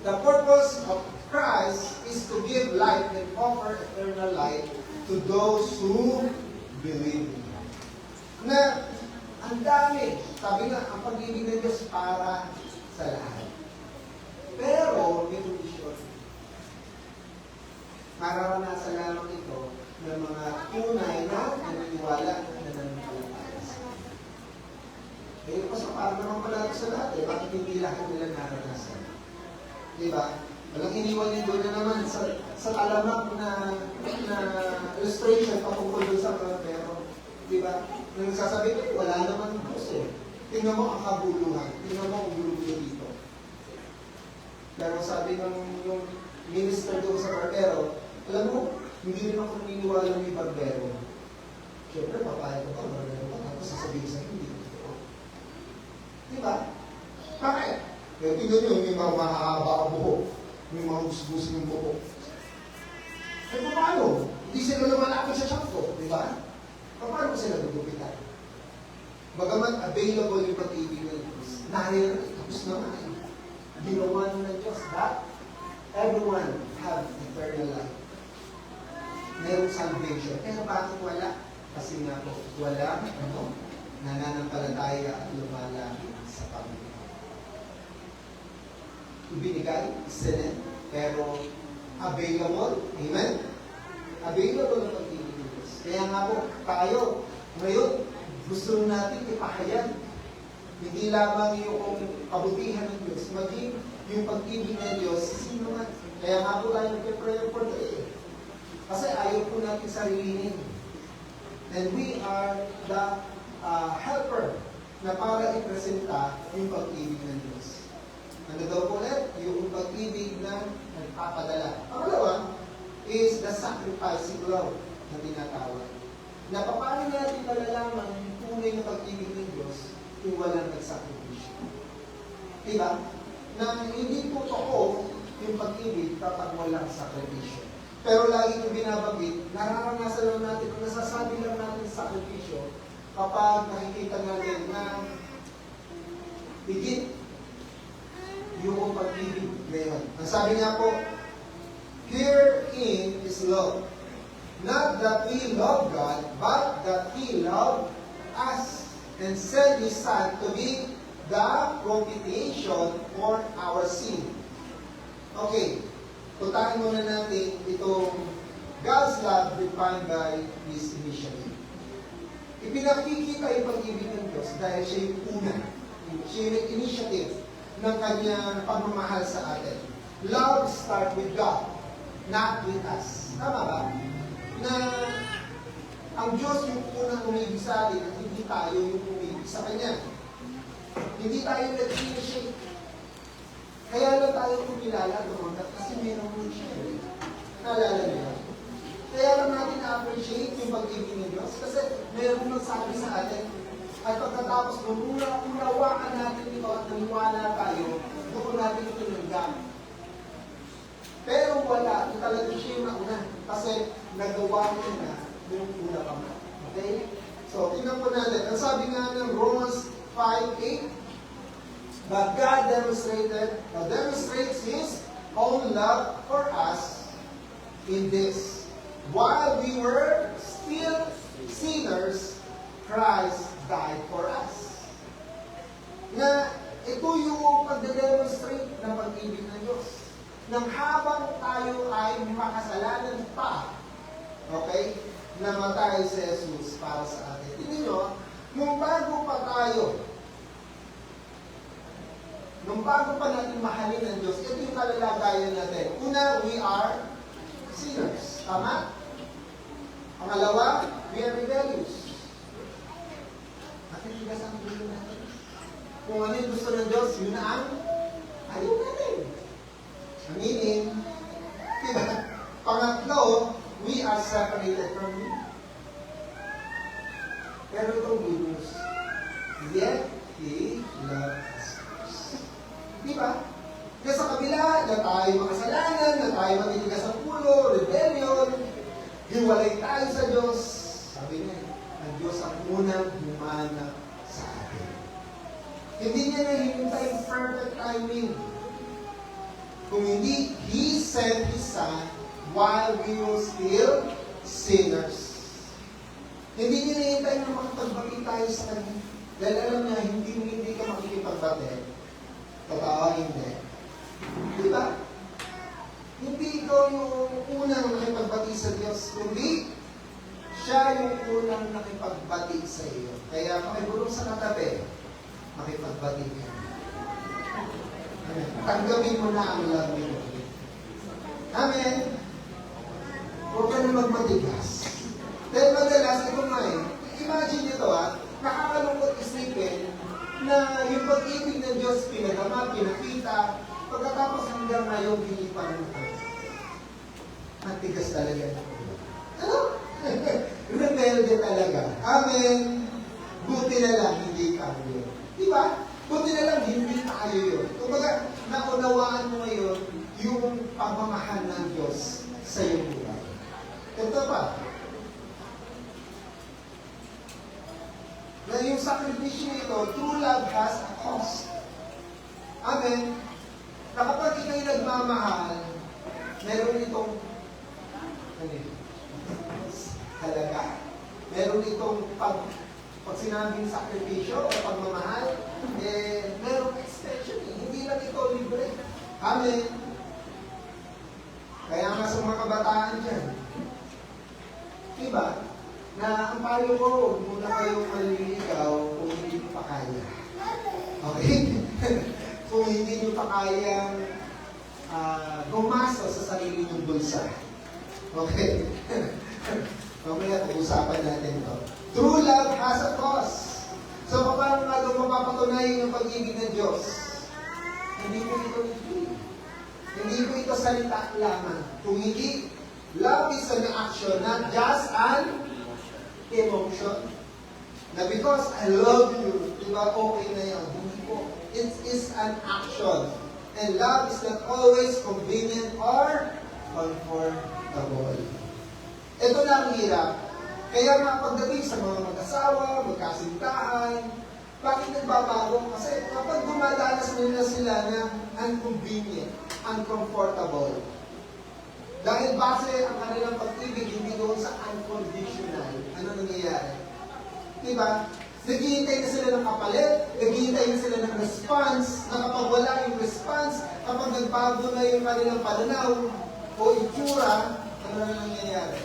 [SPEAKER 3] The purpose of Christ is to give life and offer eternal life to those who believe. Na, ang dami. Sabi nga, ang pag-ibig ng Diyos para sa lahat. Pero, may condition. Mararanasan lamang ito ng mga tunay na naniniwala na nananampalataya sa Kanya. Eh, pasok, parang naman pala ito sa lahat. Bakit hindi lahat nila naranasan? Diba? Walang iniwan yung doon na naman sa talamak na illustration patungkol doon sa mga pero. Diba? Nung nagsasabi ko, wala naman Diyos eh. Tingnan mo ang kabuluhan. Tingnan mo ang gulo-gulo dito. Pero sabi ng yung minister doon sa barbero, alam mo, hindi rin ako naniniwala ng barbero. Siyempre, papayag ko pa, barbero pa. Tapos sasabihin sa hindi. Diba? Bakit? Kaya tingnan nyo, may mga mahahaba ang buhok. May mga gusgusin yung buhok. Eh, paano? Hindi sila lumalapit sa tiyan ko, di ba? Paano sila gugupitan? Bagaman available yung pag-ibig ng Diyos, narito, tapos na nga. Ginawa ng Diyos that everyone have eternal life. Mayroong salvation. Pero bakit wala? Kasi nga po, wala nananampalataya at lumalapit sa Panginoon. Ibinigay, sinend, pero available, amen? Available ang pag-ibig ng Diyos. Kaya nga po, tayo, ngayon, gusto natin ipahayag. Hindi lamang yung kabutihan ng Diyos, maging yung pag-ibig ng Diyos, sino man. Kaya nga po tayo nag-prayer for the kasi ayaw po natin sarilinin. And we are the helper na para ipresenta yung pag-ibig ng Diyos. Ano daw po ulit? Yung pag-ibig na nagpapadala. Pangalawa is the sacrificing love na tinatawag. Na paano natin malalaman yung tunay na pag-ibig ng Diyos kung walang nagsakripisyo? Diba? Na hindi totoo yung pag-ibig kapag walang sakripisyo. Pero lagi yung binabanggit, nararanasan lang natin, kung nasasabi lang natin sa sakripisyo, kapag nakikita natin na higit yung pag-ibig ngayon. Ang sabi nga po, herein is love. Not that we love God, but that He loved us and sent His Son to be the propitiation for our sin. Okay, tutahin muna natin itong God's love defined by His initiative. Ipinakikita yung pag-ibig ng Diyos dahil siya yung una. Siya yung initiative ng kanyang pagmamahal sa atin. Love starts with God, not with us. Tama ba? Na ang Diyos yung unang umibig sa atin at hindi tayo yung umibig sa Kanya. Hindi tayo nag-initiate. Kaya lang tayo kumilala doon kasi meron mo siya. Naalala niyo? Kaya lang natin na-appreciate yung pag-ibig ng Diyos kasi meron nagsabi sa atin. At pagkatapos nung unawaan natin ito at naniwala tayo, doon natin ito nanggang. Pero wala, talaga siya yung nauna. Kasi nagawa niya na yung una pa man. Okay? So, tingnan po natin. Ang sabi nga ng Romans 5:8, but God demonstrates His own love for us in this. While we were still sinners, Christ died for us. Na ito yung pagde-demonstrate ng pag-ibig ng Diyos. Nang habang tayo ay makasalanan pa, okay, namatay si Jesus para sa atin. Tingnan nyo, nung bago pa tayo nung bago pa natin mahalin ng Diyos, ito yung kalalagayan natin. Una, we are sinners. Tama? Pangalawa, we are rebellious. Matitigas ang gulo natin. Kung ano yung gusto ng Diyos, yun na ang ayaw natin. Aminin. Diba? Pangatlo, we are separated from Him. Pero itong good news, yet He loves us first. Diba? Kaya sa kabila na tayo makasalanan, na tayo matitigas ang ulo, rebellion, hiwalay tayo sa Diyos. Sabi niya, ang Diyos ang unang humana sa atin. Hindi niya nahihintay yung perfect timing. Kung hindi, He sent His Son while we were still sinners. Hindi niya nahihintay na makapagbati tayo sa Kanya. Dahil alam niya, hindi ka makikipagbati. Totoo, hindi. Diba? Hindi ikaw yung unang nakipagbati sa Diyos, kundi siya yung unang nakipagbati sa iyo. Kaya makibulong sa katabi, makipagbati ka. Amen. Tanggapin mo na ang love mo. Amen. Huwag ka na magmatigas. Dahil madalas, ito nga imagine nyo ito nakakalungkot isipin na yung pag-ibig ng Diyos pinagama, pinakita, pagkatapos hanggang ngayon, hindi pa rin ito. Matigas talaga. Ano? Rebelde talaga. Amen. Buti na lang, hindi tayo. Diba? Buti na lang, hindi tayo yun. Kumbaga, naunawaan mo ngayon yung pagmamahal ng Diyos sa iyong buhay. Ito pa. Na yung sakripisyo ito, true love has a cost. Amen. Na kapag ikaw'y nagmamahal, meron itong halaga. Meron itong pag sinabing sakripisyo o pagmamahal, merong extension. Hindi lang ito libre. Amen. Kaya nga sa mga kabataan dyan, diba? Na ang payo ko, huwag muna kayong maliligaw kung hindi nyo pa kaya. Okay? Kung hindi nyo pa kayang gumasa sa sarili nyong bulsa. Okay? Mamaya, pag-usapan natin ito. True love has a cost. So, paano nga doon mapapatunayan yung pag-ibig ng Diyos? Hindi ko ito libre. Hindi ko ito salita lamang. Kung hindi, love is an action, not just an emotion. Na because I love you, diba, okay na yun. Hindi po. It is an action. And love is not always convenient or comfortable. Ito na ang hirap. Kaya nga pagdating sa mga mag-asawa, magkasintahan, bakit nagbabago? Kasi kapag dumadanas nila sila ng inconvenient, uncomfortable, dahil base ang kanilang pag-ibig hindi doon sa unconditional, ano nangyayari? Diba? Naghihintay na sila ng kapalit, naghihintay na sila ng response, na kapag wala yung response, kapag nagbago na yung kanilang pananaw o itsura, ano na nangyayari?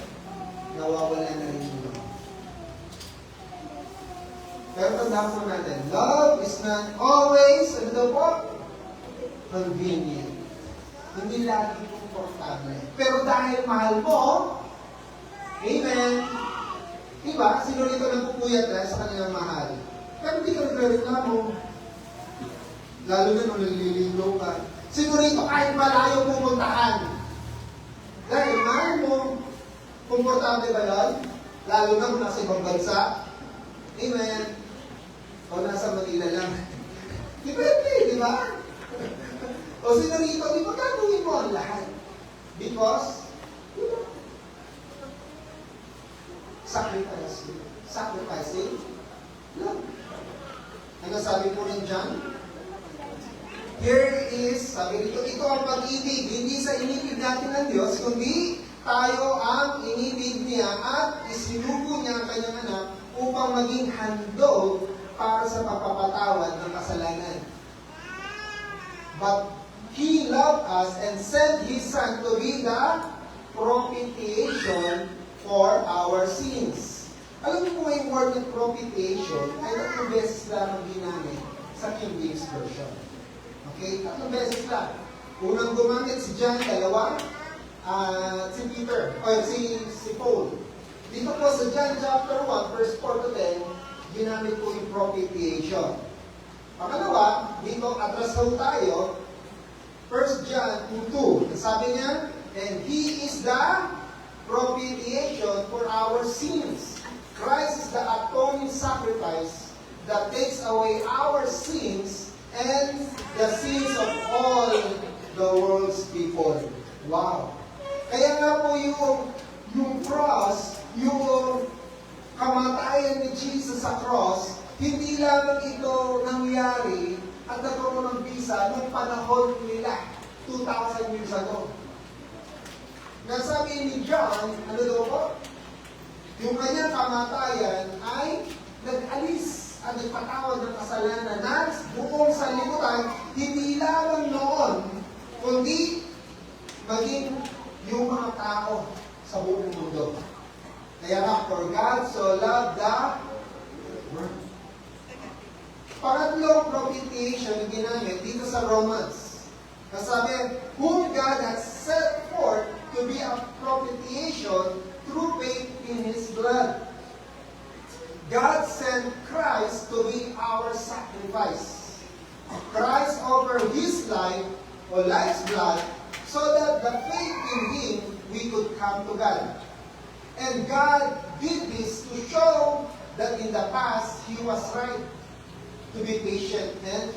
[SPEAKER 3] Nawawala na rin yun. Pero tandaan po natin, love is not always, ano po? Convenient. Hindi lagi komportable. Pero dahil mahal mo, amen, diba? Sino rito nagpupuyat sa kanilang mahal? Pero hindi ka nagreklamo. Lalo na nung nalilinaw ka. Sino rito kahit malayo pumuntahan? Dahil mahal mo, komportable ba yun? Lalo na kung nasa ibang bansa. Amen. O nasa Manila lang. Depende, di ba? O sino rito, di ba gagawin mo ang lahat? Because, sacrificing love. Ano sabi po ng John? Here is, sabi dito, ito ang pag-ibig, hindi sa inibig natin ng Diyos, kundi tayo ang inibig niya at isinugo niya ang kanyang anak upang maging handog para sa pagpapatawad ng kasalanan. But He loved us and sent His Son to be the propitiation for our sins. Alam niyo po yung word ng propitiation ay 3 beses lamang ginamit sa King James Version. Okay? 3 beses lang. Unang gumamit si John, dalawa, si Peter, o si Paul. Dito po sa John chapter 1, verse 4 to 10, ginamit po yung propitiation. Pangalawa, dito atras ho tayo, 1 John 2. Sabi niya, and He is the propitiation for our sins. Christ is the atoning sacrifice that takes away our sins and the sins of all the world's people. Wow! Kaya nga po yung cross, yung kamatayan ni Jesus sa cross, hindi lamang ito nangyari at nagkaroon ng bisa nung panahon nila, 2,000 years ago. Nasabi ni John, ano daw po? Yung kanyang kamatayan ay nag-alis at nagpatawad ng kasalanan na buong sanlibutan, hindi lamang noon, kundi maging yung mga tao sa buong mundo. Kaya nga, for God so loved the world. Pangatlong propitiation na ginamit dito sa Romans. Kasabi, whom God has set forth to be a propitiation through faith in His blood. God sent Christ to be our sacrifice. Christ offered His life, or life's blood, so that the faith in Him, we could come to God. And God did this to show that in the past, He was right to be patient and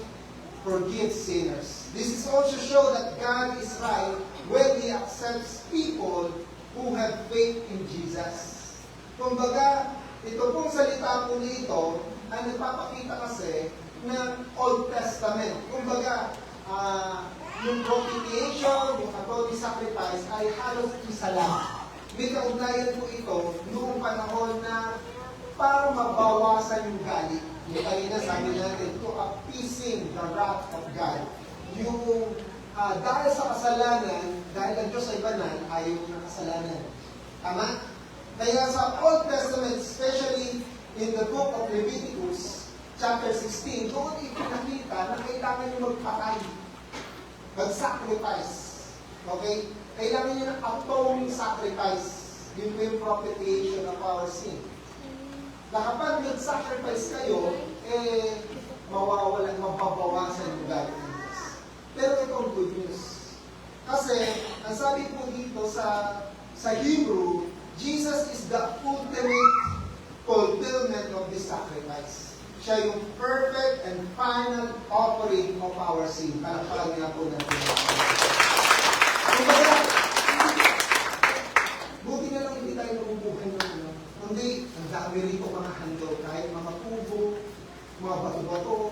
[SPEAKER 3] forgive sinners. This is also show that God is right when He accepts people who have faith in Jesus. Kumbaga, ito pong salita po nito ay nagpapakita kasi ng Old Testament. Kumbaga, yung propitiation, yung atoning sacrifice ay halos isa lang. May kaugnayan po ito noong panahon na para mabawasan yung galit. Yung kanina sabi natin, to appeasing the wrath of God. Yung dahil sa kasalanan, dahil ang Diyos ay banal, ayaw ng kasalanan. Tama? Kaya sa Old Testament, especially in the book of Leviticus, chapter 16, doon ipinakita na kailangan nyo magpatay. Mag-sacrifice. Okay? Kailangan nyo ng atoning sacrifice. Yun po yung propitiation of our sin. Na kapag nag-sacrifice kayo, mawawalan, mababawasan yung galit ng Diyos. Pero ito ang good news. Kasi, ang sabi po dito sa Hebrew, Jesus is the ultimate fulfillment of this sacrifice. Siya yung perfect and final offering of our sin. Palakpakan niya po natin. Kumbaga, buti na lang hindi tayo mabubuhay ng ano. Kundi, ang dami rito mga handog, kahit mga kubo, mga bato-bato,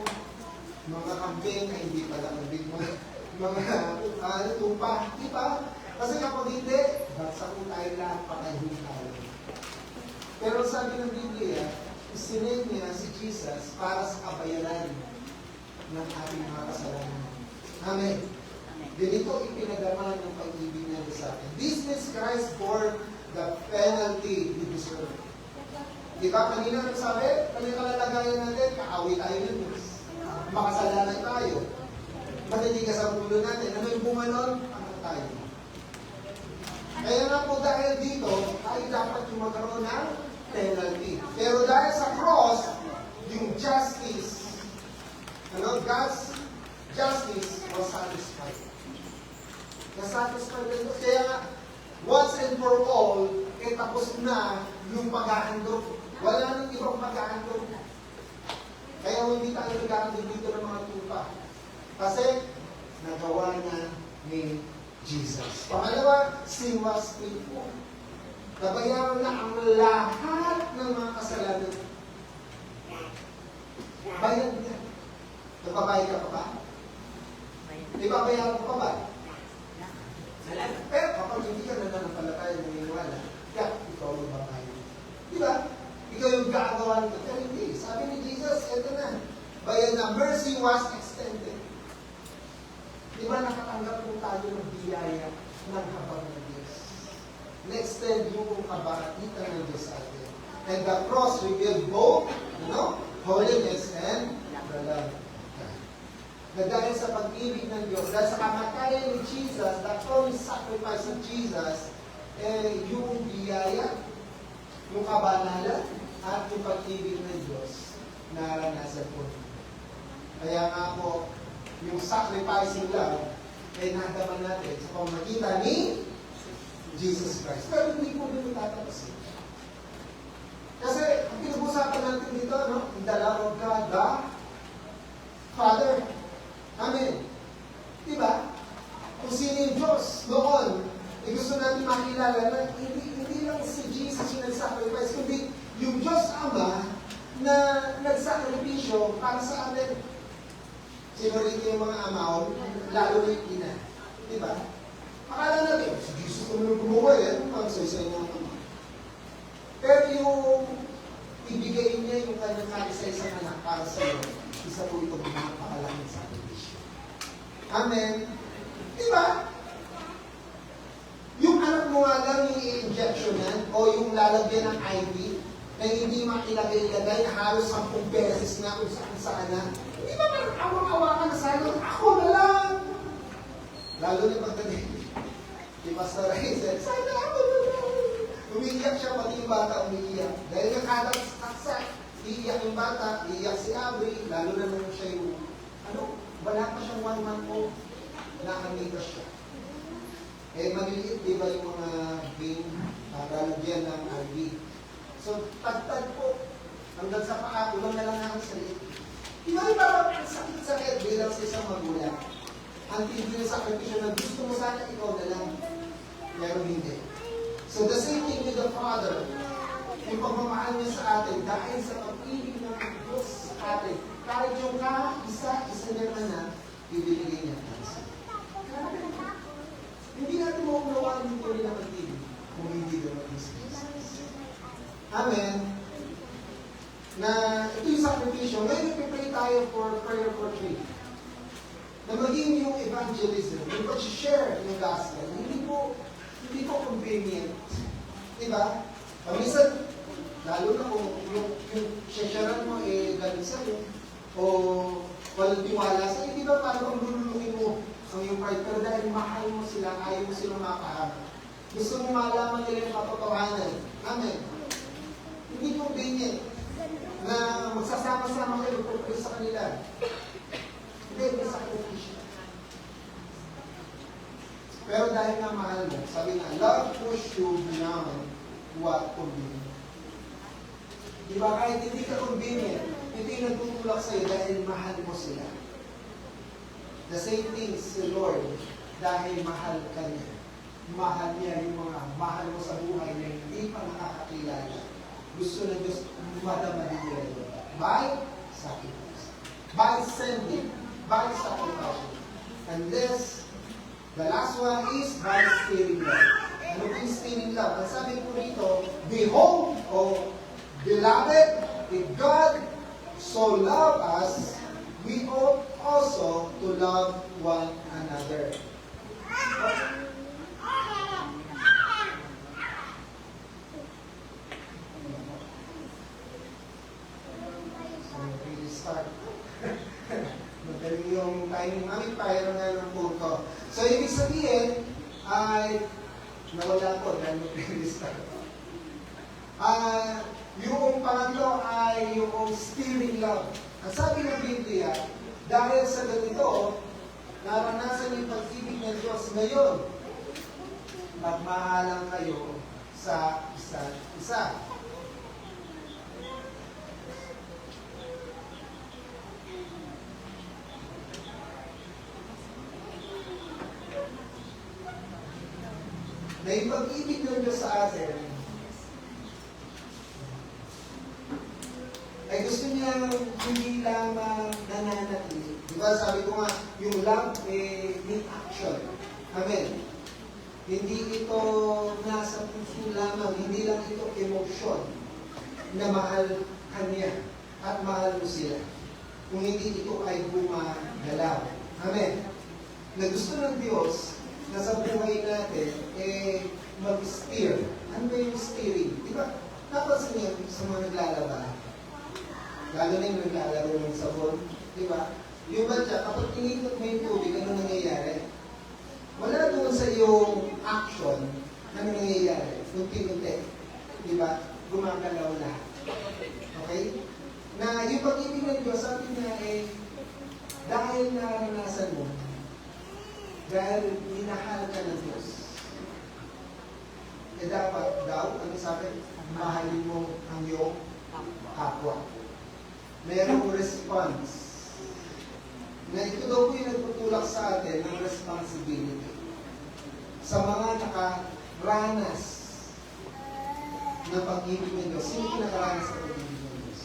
[SPEAKER 3] mga kambing, ay hindi pala kambing, mga tupa, di ba? Kasi kapag hindi, baksa ko tayo lahat, patayin tayo. Pero sabi ng Biblia, isinend niya si Jesus para sa kabayaran ng ating mga kasalanan. Amen. Ganito ipinagaman ng pag-ibig niya sa atin. This is Christ for the penalty we deserve. Di ba? Kanina sabi, kanina kalalagayan natin, kaaway tayo ng Diyos. Makasalanan tayo. Matitigas ang ulo natin. Ano yung bunga nun? Ano tayo? Kaya nga po dahil dito, tayo dapat yung magkaroon ng penalty. Pero dahil sa cross, yung justice, God's justice was satisfied. Nasatisfied ito. Kaya nga, once and for all, tapos na yung pag-ahandog. Wala nang ibang pag-ahandog. Kaya hindi tayo nag-ahandog dito ng mga tupa. Kasi, nagawa na ni Jesus. Pangalawa, sin was paid for. Nabayaran na ang lahat ng mga kasalanan. Bayad na. Nagbabayad ka pa ba? Ibabayaran ka pa ba? Pero kapag hindi ka nananampalataya ng iniwala, kaya ikaw yung babayad. Diba? Ikaw yung gagawa nito. Pero hindi. Sabi ni Jesus, eto na. Bayad na. Mercy was extended. Diba nakatanggap po tayo ng biyaya ng habang ng Diyos? Na-extend yung kabaitan ng Diyos sa atin. And the cross revealed both, holiness and the love of God. na dahil sa pag-ibig ng Diyos, dahil sa kamatayan ni Jesus, the atoning sacrifice of Jesus, yung biyaya, yung kabanalan, at yung pag-ibig ng Diyos, naranasan po. Kaya nga po, yung sacrificing love, nadaman natin sa pamamagitan ni Jesus Christ. Pero hindi po din matatapasin. Kasi, ang pinag-usapan natin dito, no? The love of God, the Father. Amen. Diba? Kung sino yung Diyos noon, gusto natin makilala na hindi lang si Jesus yung nag-sacrifice, kundi yung Diyos Ama na nagsakripisyo para sa atin. Sino rin yung mga amaon, lalo na yung ina. Diba? Akala natin, si Jesus naman gumawa yan, pang-say-say ng ama. Pero yung ibigay niya yung kanyang kaisa-isang anak para sa iyo, isa po itong napakalaking sakripisyo. Amen. Diba? Yung anak mo nga lang yung i-injectionan o yung lalagyan ng IV na hindi makilagay-lagay halos 10 beses na kung saan na. Hindi ba man awang-awa ka na sana? Ako na lang! Lalo na pagdating. Si Pastor Ray said, sana ako na lang! Umiiyak siya, pati yung bata umiiyak. Dahil nga kada saksak, iiyak yung bata, iiyak si Abri, lalo na nung siya yung, wala pa siyang 1 month old, nakamitas siya. Maliliit, di ba yung mga vein, lalagyan ng IV. So, tagtag po, hanggang sa paa, ulang na lang ako sa liit. Di ba yung parang sakit-sakit bilang sa isang magulang? Ang tindi ng sakripisyo na gusto mo sana ikaw na lang, pero hindi. So, the same thing with the Father, yung pagmamahal niya sa atin, dahil sa pag-ibig ng Diyos sa atin, kahit yung isa niya na ibibigay niya para sa atin. Hindi natin maunawaan yung tuloy na pag-ibig kung hindi naman is Jesus. Amen. Na ito yung sakripisyo. Ngayon, ipipray tayo for prayer for faith. Na maging yung evangelism, yung pag-share yung gospel, hindi po convenient. Diba? Minsan, lalo na kung yung sharean mo galing sa'yo, o walang tiwala sa'yo, di ba parang lululukin mo ang iyong pride, pero dahil mahal mo sila, ayaw mo sila makaharap. Gusto mo malaman nila yung katotohanan. Amen. Hindi convenient na magsasama-sama kayo, pagpapay sa kanila. Hindi, may sakripisyo. Pero dahil nga mahal mo, sabi nga, love push you beyond what convenient. Diba, kahit hindi ka convenient, ito yung nagtutulak sa'yo dahil mahal mo sila. The same thing sa Lord, dahil mahal ka niya. Mahal niya yung mga mahal mo sa buhay na hindi pa nakakakilala. Gusto na Diyos madama din nila yun. By sacrifice. By sending. By sacrifice. And this, the last one is by steering love. Ano po yung steering love? Ang sabi po rito, behold, o beloved, if God so loved us, we ought also to love one another. So, really start. Magaling yung timing namin, pero nga ng punto. So, ibig sabihin, ay nawala ko dahil mag-really start. Yung pangatlo ay yung steering love. Ang sabi ng Biblia, dahil sa ganito, naranasan yung pag-ibig ng Diyos ngayon. Magmahalang kayo sa isa't isa. Na yung pag-ibig ng Diyos sa atin, ay gusto niya hindi lamang nananatili. Diba sabi ko nga, yung love may action. Amen. Hindi ito nasa puso lamang, hindi lang ito emotion na mahal ka niya at mahal mo sila. Kung hindi ito ay gumagalaw. Amen. Na gusto ng Diyos na sa buhay natin, mag-steer. Ano ba yung steering? Diba? Napansin niyo sa mga naglalaba, lalo na yung naglalaro ng sabon, di ba? Yung batya, kapag tinikot mo yung tubig, ano nangyayari? Wala doon sa iyong action na nangyayari. Unti-unti. Di ba? Gumagalaw lahat. Okay? Na yung pag-ibig ng Diyos, sabi niya dahil naranasan mo, dahil minahal ka ng Diyos, dapat daw, ano sabi? Mahalin mo ang iyong kapwa. Merong response. Na ito daw po yung nagtutulak sa atin ng responsibility. Sa mga nakaranas ng pag-ibig ng Diyos, sino po nakaranas ng pag-ibig ng Diyos?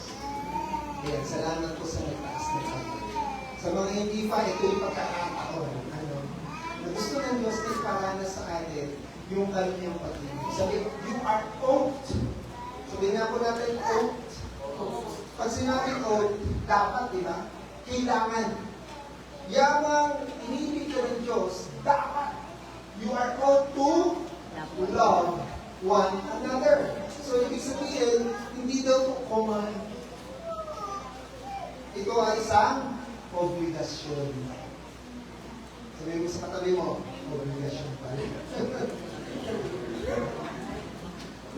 [SPEAKER 3] Ayan, salamat po sa nagtaas na kami. Sa mga hindi pa, ito yung pagkakataon. Na gusto ng Diyos na iparanas sa atin yung kanyang pag-ibig. Sabi, you are oath. Sabihin nga po natin, oath. Pag sinabing oath, dapat, di ba? Kailangan. Yamang inibig ka ng Diyos, dapat you are called to love one another. So, ibig sabihin, hindi daw to command. Ito ay isang obligasyon. Sabihin mo sa katabi mo, obligasyon pa rin.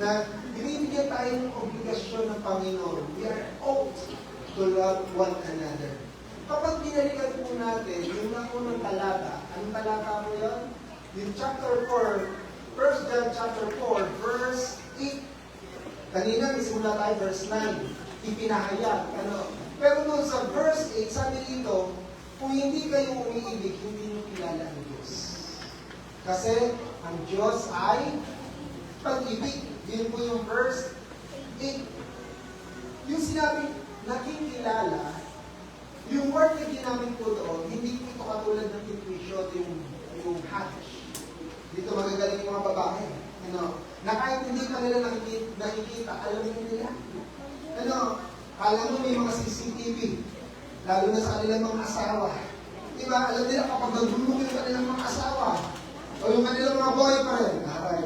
[SPEAKER 3] Na binibigyan tayo ng obligasyon ng Panginoon. We are ought to love one another. Kapag binalikan po natin yung nakunang talata, anong talata mo yun? Yung chapter 4, 1 John chapter 4, verse 8. Kanina, isimula tayo, verse 9. Ipinahayag. Pero doon sa verse 8, sabi dito, kung hindi kayo umiibig, hindi nyo kilala ang Diyos. Kasi ang Diyos ay pag-ibig. Yun po yung verse 8. Yung sinabi, nakikilala, yung word na ginamit po doon, hindi po ito katulad ng intuition, yung hatch. Dito magagaling yung mga babae. Na kahit hindi pa nila nakikita, alam nila. Kala mo may mga CCTV, lalo na sa kanilang mga asawa. Diba? Alam nila kapag nagulong yung kanilang mga asawa, o yung kanilang mga boyfriend, aray.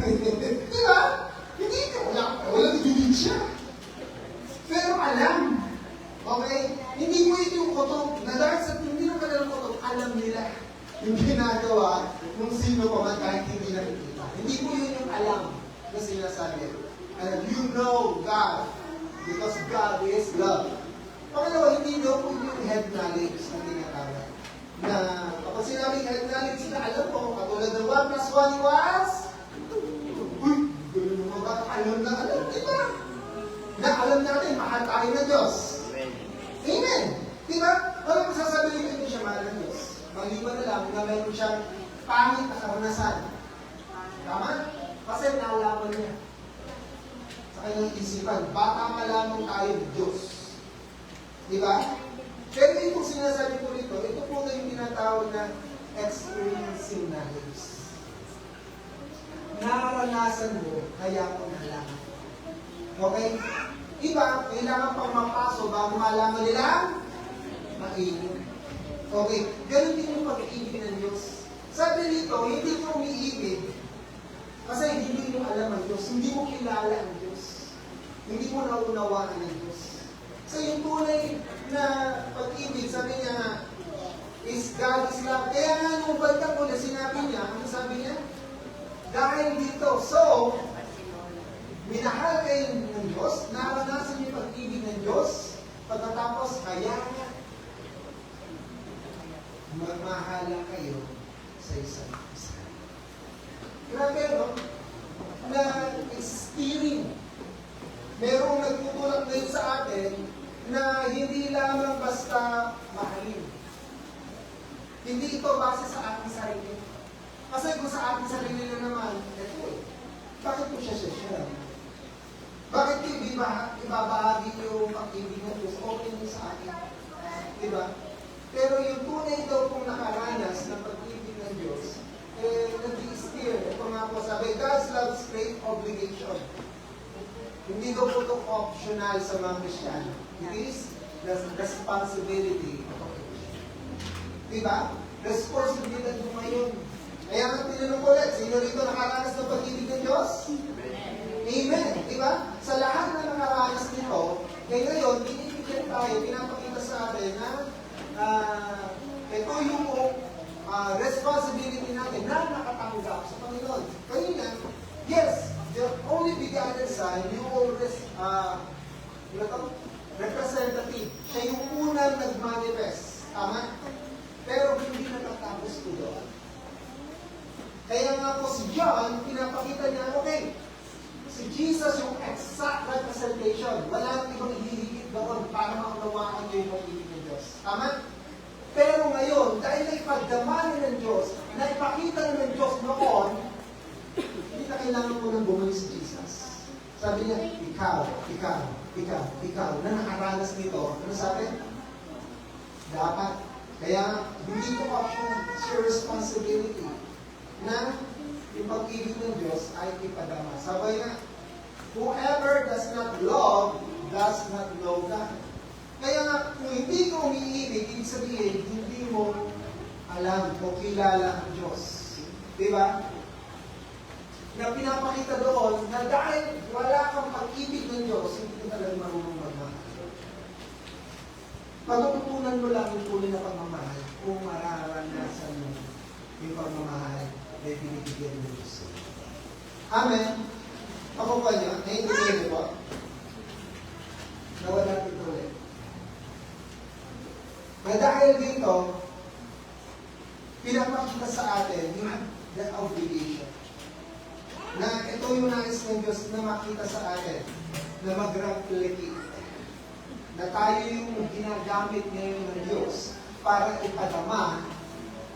[SPEAKER 3] Diba? Hindi ka, walang ebidensya. Pero alam. Okay? Hindi mo ito yung kotok. Na dahil sa hindi ng kanilang kotok, alam nila yung ginagawa ng sino pa man kahit hindi nakikita. Hindi mo yun yung alam na sinasabi. You know God because God is love. Pangalawa, hindi daw po yung head knowledge na tinatawag. Na kapag sinabing head knowledge na alam mo, katulad ng 1 plus 1 equals uy, gano'n mo ba? Alam na alam. Diba? Na alam natin, mahal tayo na Diyos. Amen! Diba? Walang masasabi hindi siya mahal ng Diyos. Maliban na lang na meron siyang pangit na karanasan. Tama? Kasi naalaman niya sa kanyang isipan. Baka malamang tayo Diyos. Diba? Pero itong sinasabi ko rito, ito po na yung tinatawag na experiencing knowledge. Naranasan mo, kaya ko nalaman. Okay? Iba, kailangan pang mapaso bago malaman nila mainit. Okay, ganun din yung pag-ibig ng Diyos. Sabi dito, hindi mo umiibig kasi hindi mo alam ang Diyos, hindi mo kilala ang Diyos, hindi mo naunawaan ang Diyos. So yung tunay na pag-ibig, sabi niya, is God is love. Kaya nga nung bantang ko na sinabi niya, ano sabi niya? Dahil dito, so, minahal kayo ng Diyos, naranasan yung pag-ibig ng Diyos, pagkatapos kaya nga, magmahala kayo sa isa't isa. Grabe, no? Na steering. Merong nagtutulak ngayon sa atin na hindi lamang basta mahalin. Hindi ito base sa ating sarili. Kasi kung sa ating sarili na naman, ito bakit ko siya share? Bakit ibabahagi yung pag-ibig ng Diyos? Okay mo sa akin. Diba? Pero yung tunay daw kung nakaranas ng pag-ibig ng Diyos, nag-i-steer. Ito nga po sabi, God's love is great obligation. Hindi daw po ito optional sa mga Kristiyano. It is the responsibility of a Christian. Diba? Responsibility mo ngayon. Kaya nga tinanong ulit, sino rito nakaranas ng pag-ibig ng Diyos? Amen. Diba? Sa lahat na nakaranas nito, ngayon, binibigyan tayo, pinapakita sa atin na ano to? Representative. Siya yung unang nag-manifest. Tama? Pero hindi natatapos ko doon. Kaya nga po si John, pinapakita niya, okay, si Jesus yung exact representation. Wala nang ibang ihihigit doon para maunawaan niyo yung pag-ibig ng Diyos. Tama? Pero ngayon, dahil naipagdamani ng Diyos, naipakita na ng Diyos noon, hindi na kailangan mo nang bumalik si Jesus. Sabi niya, ikaw, na nakaranas nito. Ano sabi? Dapat. Kaya, hindi ko option. It's your responsibility na yung pag-ibig ng Diyos ay ipadama. Sabi nga, whoever does not love, does not know God. Kaya nga, kung hindi ko umiibig, ibig sabihin, hindi mo alam o kilala ang Diyos. Diba? Na pinapakita doon na dahil wala kang pag-ibig ng Diyos, hindi ka talaga marunong magmahal. Patututunan mo lang yung tunay na pagmamahal kung mararanasan mo yung pagmamahal na binibigyan ng Diyos. Amen? Ako pa niya, naiintindihan niyo po? Nawala dito ulit. Na dahil dito, pinapakita sa atin yung the obligation. Na ito yung nais ng Diyos na makita sa atin, na mag-replicate. Na tayo yung ginagamit ngayon ng Diyos para ipadama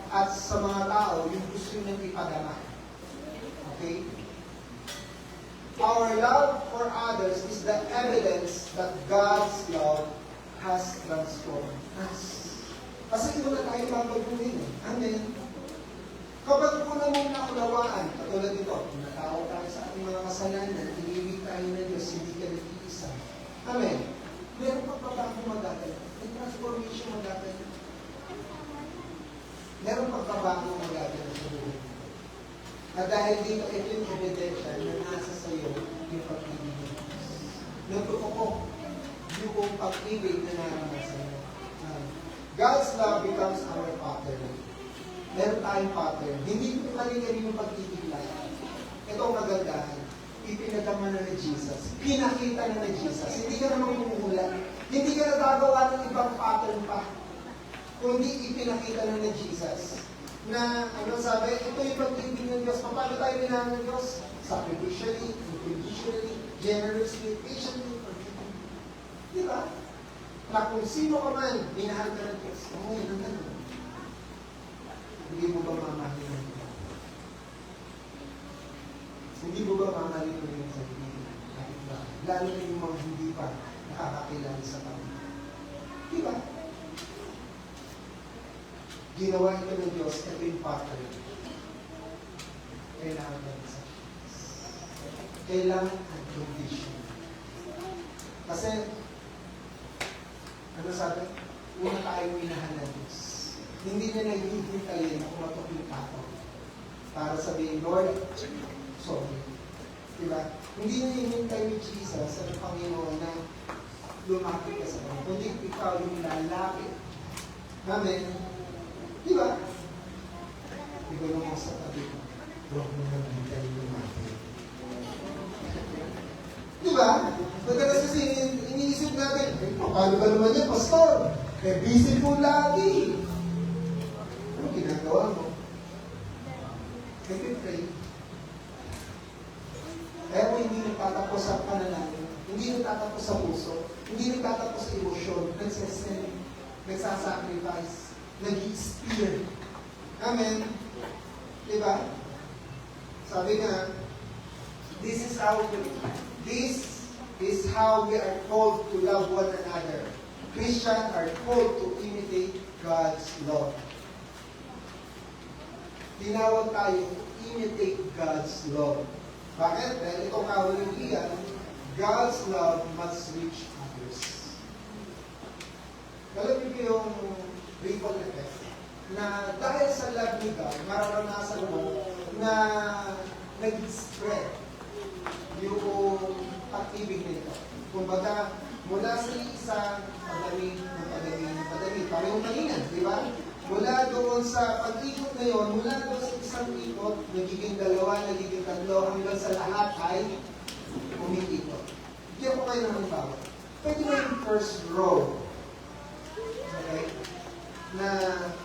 [SPEAKER 3] at sa mga tao yung gusto niyang ipadama. Okay? Our love for others is the evidence that God's love has transformed us. Kasi ito na tayo mabaguhin. Amen. Kapag po na mong naunawaan, katulad nito, kung natao tayo sa ating mga kasalanan, inibig tayo ng Diyos, hindi ka nag-iisa. Amen. Meron pagbabago magagalaw. May transformation magagalaw. Meron pagbabago magagalaw sa buhay. At dahil dito, ito yung ebidensya na nasa sa iyo yung pag-ibig ng Diyos. Nagtotoo yung pag-ibig na naranasan mo. God's love becomes our pattern. Meron tayong pattern. Hindi ko kali-kali yung pag-ibig lang. Ito ang kagandahan. Ipinagama na ni Jesus. Pinakita na ni Jesus. Hindi ka naman kumukulat. Hindi ka nagagawa ng ibang pattern pa. Kundi ipinakita na ni Jesus. Na, ano sabi, ito yung pag-ibig ng Diyos. Paano tayo minahal ng Diyos? Sacrificially, unconditionally, generously, patiently, forgiving. Di ba? Na kung sino ka man, minahal ka ng Diyos. Oo, yun ang ganun. Hindi mo ba mamahalin ng Diyos? Hindi mo ba mamahalin mo yung sarili? Lalo na yung mga hindi pa nakakakilala sa Panginoon. Di ba? Ginawa ito ng Diyos, ito yung pattern. Kailangan ka sa Diyos. Kailangan ang condition. Kasi, ano sabi? Una tayong minahal ng Diyos. Hindi na naghihintayin na kumatok yung tao para sabihin, Lord, sorry. Diba? Hindi na hinihintay ni Jesus sa Panginoon na lumapit ka sa Panginoon. Kundi ikaw yung lalapit. Amen? Diba? Diba naman sa tabi ko, huwag mo na hinihintay yung lumapit. Diba? Madalas kasi iniisip natin, paano ba naman yan, Pastor? Busy po lagi. Ano ginagawa mo? Nag-pray. Kaya mo hindi nagtatapos sa panalangin, hindi nagtatapos sa puso, hindi nagtatapos sa emosyon, nagsasend, nagsasacrifice, nag-i-spear. Amen? Diba? Sabi nga, this is how we are called to love one another. Christians are called to imitate God's love. Tinawag tayo to imitate God's love. Bakit? Dahil itong kawalingian, God's love must reach others. Alam niyo yung ripple effect na dahil sa love ni God, mararanasan mo na nag-spread yung pag-ibig nito. Kumbaga, mula sa isa, padami. Parehong kalingan, di ba? Mula doon sa pag-ikot na yun, mula doon sa isang ikot, nagiging dalawa, nagiging tatlo, hanggang sa lahat ay umiikot. Bigyan ko kayo ng halimbawa. Pwede mo yung first row. Okay? Na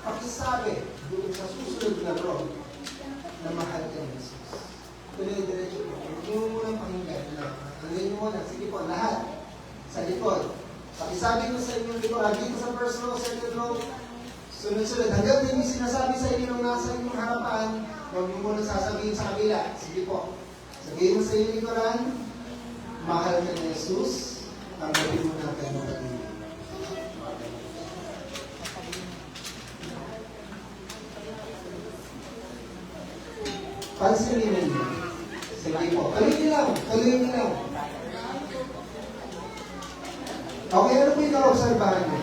[SPEAKER 3] pakisabi doon sa susunod na row na mahal ka ng Jesus. Tuloy-diretso po. Hindi mo muna pakinggan na. Hanggang mo muna. Sige po, lahat. Sa likod. Pakisabi mo sa inyong likod. Dito sa first row, second row. Sunod-sunod. Hanggang hindi sinasabi sa inyo nung nasa inyong harapan, huwag mo muna sasabihin sa kabila. Sige po. Sabihin mo sa inyong likuran, mahal ka ni Jesus, tanggapin mo na kayo ng pag-ibig. Pansinin ninyo. Sige po. Tuloy niyo lang. Tuloy niyo lang. Okay, ano po yung na-obserbahan niyo?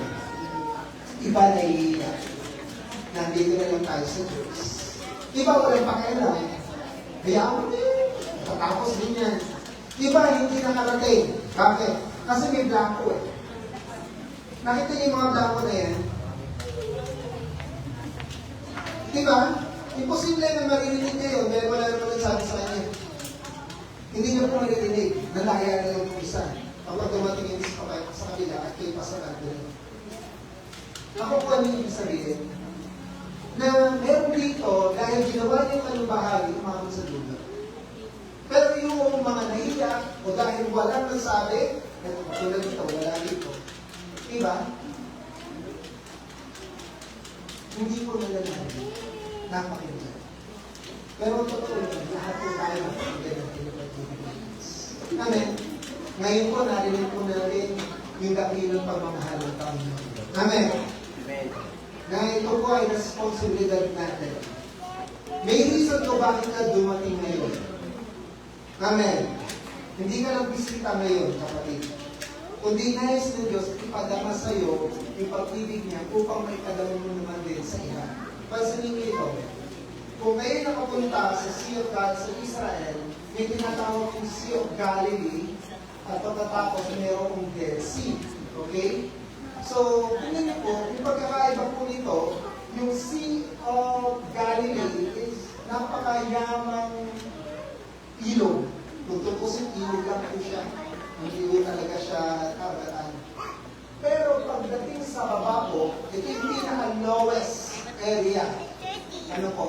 [SPEAKER 3] Iba na iiyak. Nandito na lang tayo sa Diyos. Iba walang pakialam. Hayaan mo din. Tatapos din yan. Iba hindi nakarating. Bakit? Kasi may blanco eh. Nakita niyo yung mga blanco na yan? Diba? Imposible na maririnig kayo dahil wala naman nagsabi sa kanya. Hindi niyo po maririnig. Nalaya na lang po isa. Kapag dumating yung sa kabila at kayo pasaran doon. Ako po ano yung sabihin? Na meron dito, dahil ginawa niyo ang bahagi, umamon sa lugar. Pero yung mga nahiya, o dahil walang nagsabi, tulad dito, wala dito. Diba? Hindi ko nalalaman. Napakinggan. Pero totoo yun, lahat po tayo napakinggan ng pinapagpapagpapag. Amen. Ngayon po, narinig po natin yung dakilang pagmamahal ng Panginoon. Amen. Na ito po ay responsibilidad natin. May reason ko bakit ka dumating ngayon. Amen. Hindi ka lang bisita ngayon, kapatid. Kundi nais ng Diyos, ipadama sa iyo yung pag-ibig niya upang maipadama mo naman din sa iba. Pansinin niyo ito. Kung kayo nakapunta sa Sea of God sa Israel, may tinatawag yung Sea of Galilee at pagkatapos mayroong Dead Sea. Okay? So, tingnan niyo po, yung pagkakaiba po nito, yung Sea of Galilee is napakayamang ilog. Kung tutusin, ilog lang po siya. Hindi po talaga siya karagatan. Pero pagdating sa baba po, ito yung pinaka-lowest area. Ano po?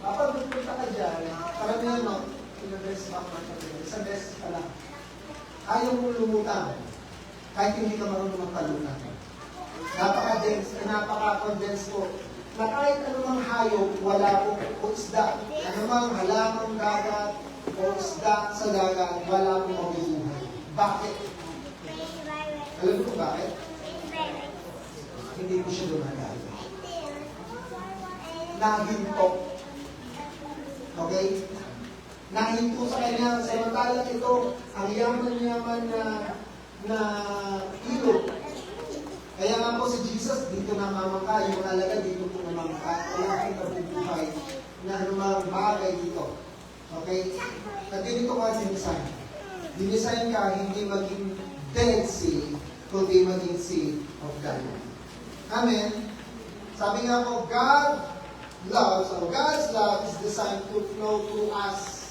[SPEAKER 3] Kapag magpunta ka dyan, karamihan mo, pinag-dress back na kapatid. Isang dress ka lang. Ayaw mo lumutang. Kahit hindi ka marunong magpalunan. Napaka-condense po. Na kahit anumang hayop, wala po isda. Anumang halamang dagat o isda sa dagat, wala po mabubuhay. Bakit? Alam mo bakit? Hindi ko siya dumadali. Nahinto. Okay? Nahinto sa kanya. Samantalang ito, ang yaman-yaman na ilog. Kaya nga po si Jesus, dito namamangka. Yung alaga, dito po namamangka. Wala kang nabubuhay na anumang bagay dito. Okay? At dito ko ang dinisign. Dinisign ka, hindi maging Dead Sea, kundi maging Sea of God. Amen? Sabi nga po, God loves, or God's love is designed to flow through us.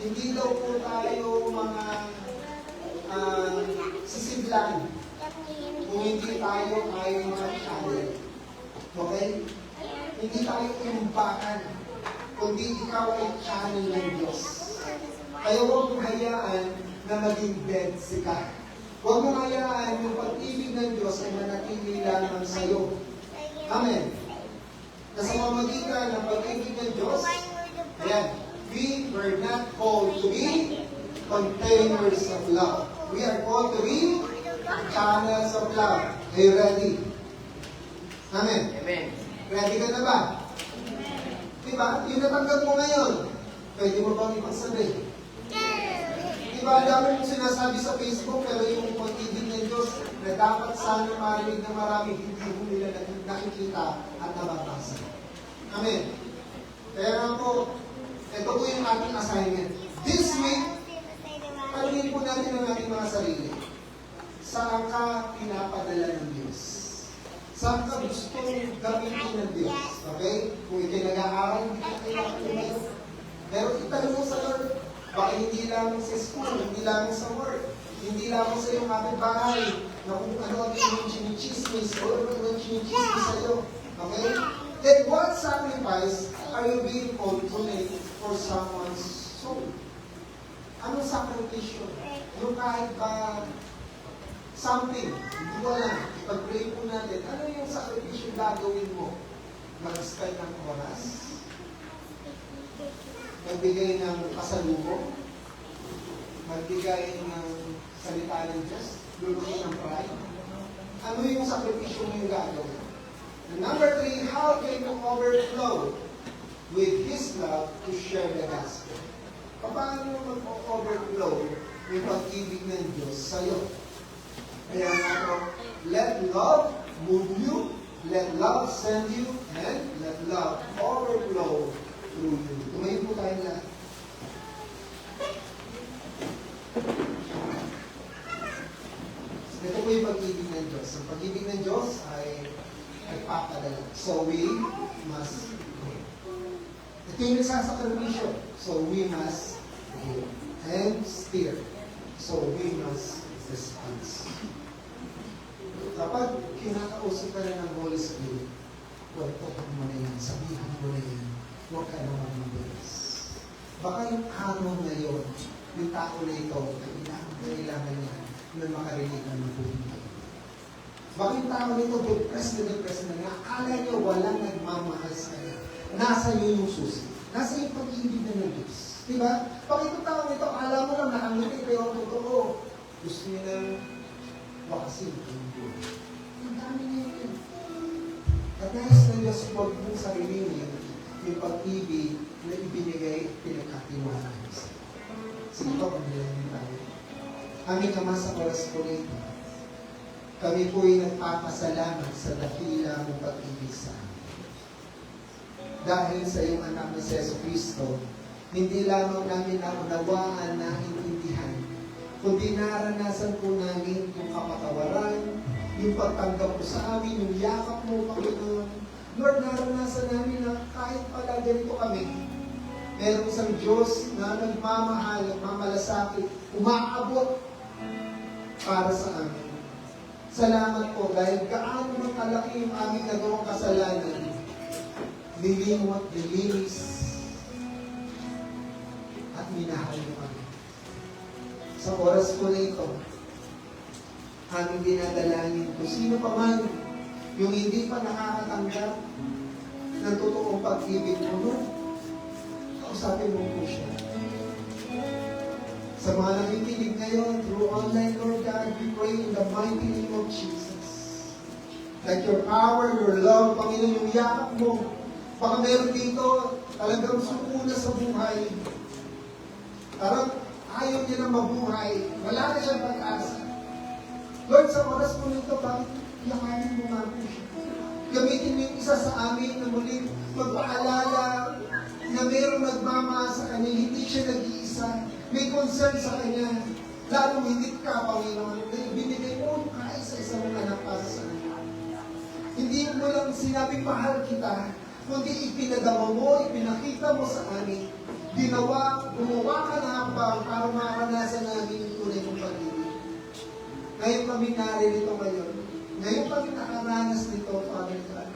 [SPEAKER 3] Hindi daw po tayo mga sisidlan kung hindi tayo ay mga channel. Okay? Hindi tayo imbakan, kundi ikaw ay channel ng Diyos. Kaya huwag mong hayaan na maging dead si ka. Huwag mong hayaan yung pag-ibig ng Diyos ay manatili lamang sa iyo. Amen. Nasa pamagitan ng pag-ibig ng Diyos, ayan, we were not called to be containers of love. We are called to be channels of love. Are you ready? Amen.
[SPEAKER 5] Amen.
[SPEAKER 3] Ready ka na ba? Diba? Yung natanggap mo ngayon, pwede mo bang ipagsabi? Diba, ang dami mong sinasabi sa Facebook, pero yung pag-ibig ng Diyos na dapat sana marinig ng marami, hindi mo nila nakikita at nababasa. Amen. Kaya nga po, ito po yung ating assignment. This week, tanungin po natin ang ating mga sarili. Saan ka pinapadala ng Diyos? Saan ka gustong gamitin ng Diyos? Okay? Kung ito'y nag-aaral, hindi ka kailangan lumayo. Pero itanong mo sa Lord, Baka hindi lamang sa school, hindi lamang sa work, hindi lamang sa iyong kapitbahay, na kung ano ang iyong chinichismis, o ano ang chinichismis sa iyo. Okay? Then what sacrifice are you being called to make for someone's soul? Anong sakripisyo? Yung kahit ba something, hindi ko alam, ipag-pray po natin, ano yung sakripisyo gagawin mo? Mag-spend ng oras? Magbigay ng pasalubong? Magbigay ng salita ng Diyos? Luluhin ng pride? Ano yung sakripisyo mo yung gagawin? And number 3, how can you overflow with His love to share the gospel? Paano mag-overflow yung pag-ibig ng Diyos sa'yo? Kaya nga po, let love move you, let love send you, and let love overflow through you. Tumayin po tayo lahat. Ito po yung pag-ibig ng Diyos. Ang pag-ibig ng Diyos ay nagpapadala. So we must give. Ito yung nagsasakripisyo. So we must give. And steer. So we must respond. Kapag kinakausap ka na ng Holy Spirit, kwento mo na yan, sabihan mo na yan, huwag ka naman mabilis. Baka yung araw na yun, yung tao na ito, kailangan niya na makarinig ng mabuhay. Baka yung tao nito, depressed na nga, akala niya walang nagmamahal sa kanya. Nasa iyo yung susi. Nasa yung pag-ibig na ng Diyos. Diba? Baka yung tao nito, akala mo lang nakangiti, pero totoo. Gusto niya na wakasin. Ang dami niya yun. At nais ng Diyos, huwag mong sarilinin yung pag-ibig na ibinigay, pinagkatiwala niya. Sige po, pagbilang tayo. Aming Ama sa oras po nito, kami po'y nagpapasalamat sa dakila mong pag-ibig sa amin. Dahil sa iyong anak na si Yesu Cristo, hindi lamang namin naunawaan na intindihan, kundi naranasan po namin yung kapatawaran, yung pagtanggap mo sa amin, yung yakap mo, Panginoon. Lord, naranasan namin na kahit pala ganito kami, meron isang Diyos na nagmamahal, nagmamalasakit, umaabot para sa amin. Salamat po dahil gaano man kalaki yung aming nagawang kasalanan, nilimot, nilinis, at minahal mo kami. Sa oras po na ito, aming dinadalangin kung sino pa man yung hindi pa nakakatanggap ng totoong pag-ibig mo, no? Kausapin mo po siya. Sa mga nakikinig ngayon through online, Lord God, we pray in the mighty name of Jesus. That your power, your love, Panginoon, yung yakap mo, baka meron dito talagang sukuna sa buhay. Parang ayaw niya na mabuhay. Wala na siyang pag-asa. Lord, sa oras mo nito, bakit yakanin mo nga po siya? Gamitin mo yung isa sa amin na muling magpaalala na mayroong nagmamahal sa kanya, hindi siya nag-iisa. May concern sa kanya. Lalong hindi ka, Panginoon, na ibinigay mo yung kaisa-isa mong anak para sa kanya. Hindi mo lang sinabing mahal kita, kundi ipinadama mo, ipinakita mo sa amin. Gumawa ka na hambang para maranasan namin yung tunay mong pag-ibig. Ngayon kami naririto ngayon. Ngayon kami nakaranas nito, Father God.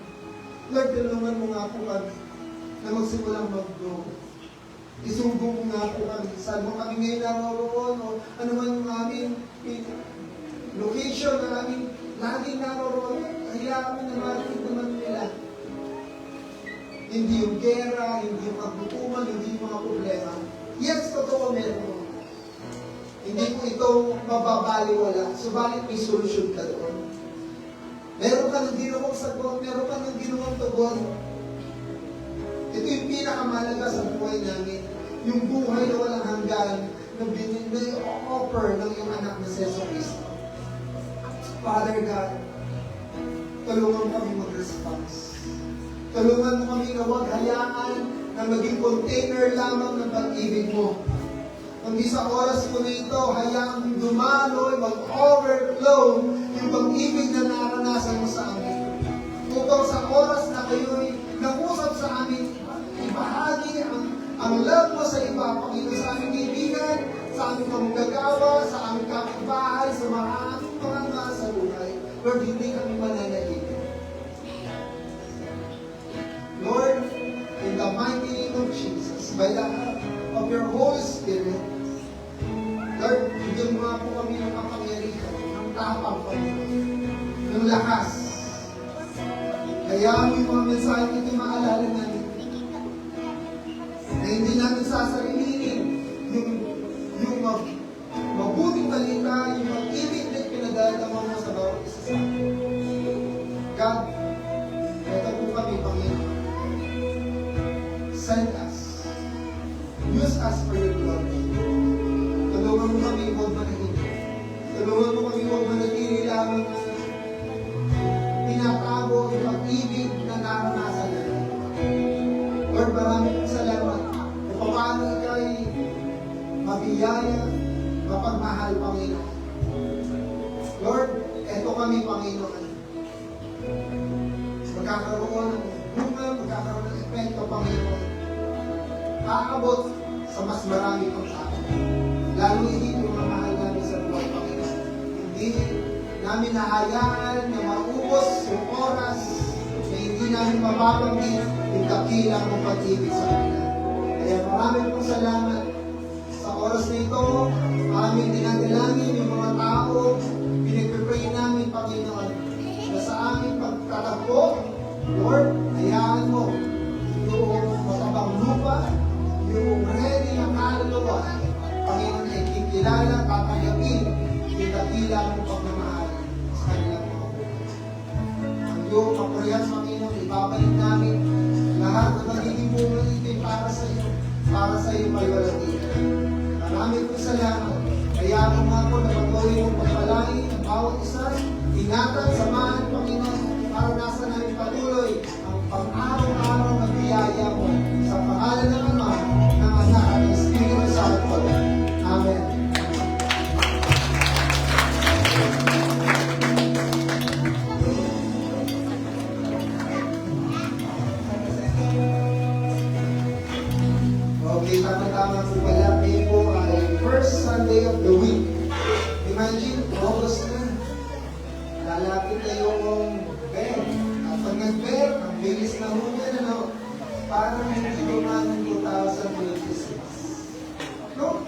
[SPEAKER 3] Lord, tulungan mo nga po kami na magsimulang mag-grow. Isumbong mo nga po kami. Saan mo kami ngayon naroroon o ano man yung aming location na aming laging naroroon. Hayaan kami na marinig naman nila. Hindi yung gera, hindi yung kagutuman, hindi yung mga problema. Yes, totoo meron. Hindi ko ito mababaliwala. Subalit may solusyon ka doon. Meron ka ng ginawang sagot, meron ka ng ginawang tugon. Ito yung pinakamalaga sa buhay namin. Yung buhay na walang hanggan na i-offer ng iyong anak na si Yesu Cristo. Father God, tulungan kami mag-response. Tulungan mo kami na huwag hayaan na maging container lamang ng pag-ibig mo. Kundi sa oras mo na ito, hayaan dumaloy, mag-overflow yung pag-ibig na naranasan mo sa amin. Upang sa oras na kayo'y nag-usap sa amin, ibahagi ang love mo sa iba, Panginoon, sa aming kaibigan, sa aming kamunggagawa, sa aming kapitbahay, sa mga aming mga masaluhay. Lord, hindi kami mananahimik. Lord, in the mighty name of Jesus, by the help of your Holy Spirit, Lord, bigyan mo nga po kami ng kapangyarihan, ng tapang, Panginoon, ng lakas. Kaya ang mga mensahe ito maalala namin na hindi natin sasarilinin yung mabuting balita, yung mag-ibig na pinadadama mo sa bawat isa sa amin. God, ito po kami, Panginoon. Send us. Use us for your glory. Tulungan mo kami huwag manahimik. Tulungan mo kami huwag manatili lamang na tinatago yung pag-ibig na naranasan natin. Lord, maraming salamat kung paano ikaw'y mabiyaya, mapagmahal, Panginoon. Lord, eto kami, Panginoon. Magkakaroon ng bunga, magkakaroon ng epekto, Panginoon. Aabot sa mas marami pang tao. Lalo hindi yung mga mahal namin sa buhay, Panginoon. Hindi namin nahayaan na maubos yung oras na hindi namin mapapanggit yung dakilang ng pag-ibig sa kanila. Kaya maraming pong salamat sa oras na ito. Aming dinadalangin yung mga tao. Pinag-pray namin, Panginoon, na sa aming pagtatagpo, Lord, hayaan mo yung matabang lupa, yung ready na kaluluwa, Panginoon, ay kikilala, tatayapin yung dakilang ng pagmamahal sa kanilang mga buhay. Ang iyong kapurihan, Panginoon, ibabalik namin lahat na magiging bunga ito'y para sa iyo may walatihan. Maraming po salamat. Kaya ako nga po na patuloy mong pagpalain ang bawat isa, ingatan, samahan, Panginoon, para nasa namin patuloy ang pang-araw-araw na biyaya mo sa pangalan ng Ama, ng Anak at ng Espiritu Santo. Amen. Okay, tama-tama po pala. Ngayon po ay first Sunday of the week. Imagine, August na. Lalapit na yung bear. At pag nag-bear, ang bilis na humin, ano? Parang hindi naman 2026. No?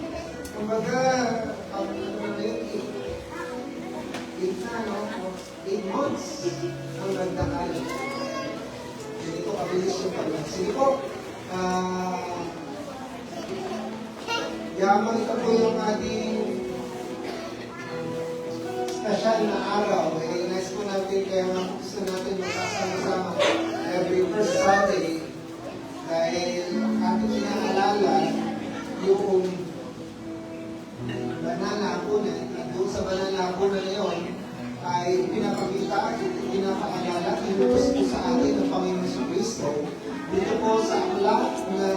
[SPEAKER 3] Kumbaga, ang ano na yun, 8 na, no? 8 months ang nagdakal. Ganito kabilis yung pala. Sige po, yaman ito po yung ating special na araw. Nice po natin kaya gusto natin magkasama-sama every first Sunday dahil ating pinaalala yung banal na hapunan at doon sa banal na hapunan na yun ay pinapakita at pinapaalala inutos po sa atin ng Panginoon si Cristo dito po sa aklat na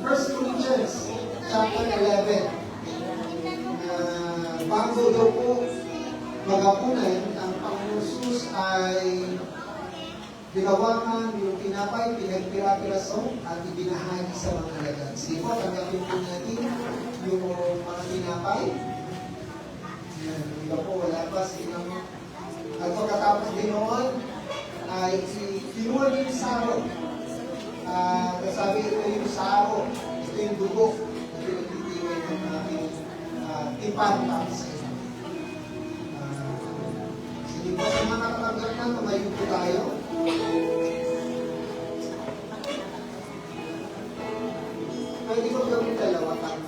[SPEAKER 3] 1 Corinthians chapter 11 bago daw po magapunan, ang Panginoon Jesus ay ginawakan yung tinapay, pinagpira-piraso at ibinahagi sa mga alagad. Sige po, tanggapin po natin yung mga tinapay. Yan, iba po, wala pa. At pagkatapos din noon, ay kinuha din yung saro. Sabi ito yung saro, ito yung dugo na pinagtitiway ng aming tipan para sa inyo. Sige po, sa mga nakatanggap na, tumayo po tayo. Pwede ko gawin dalawa tama.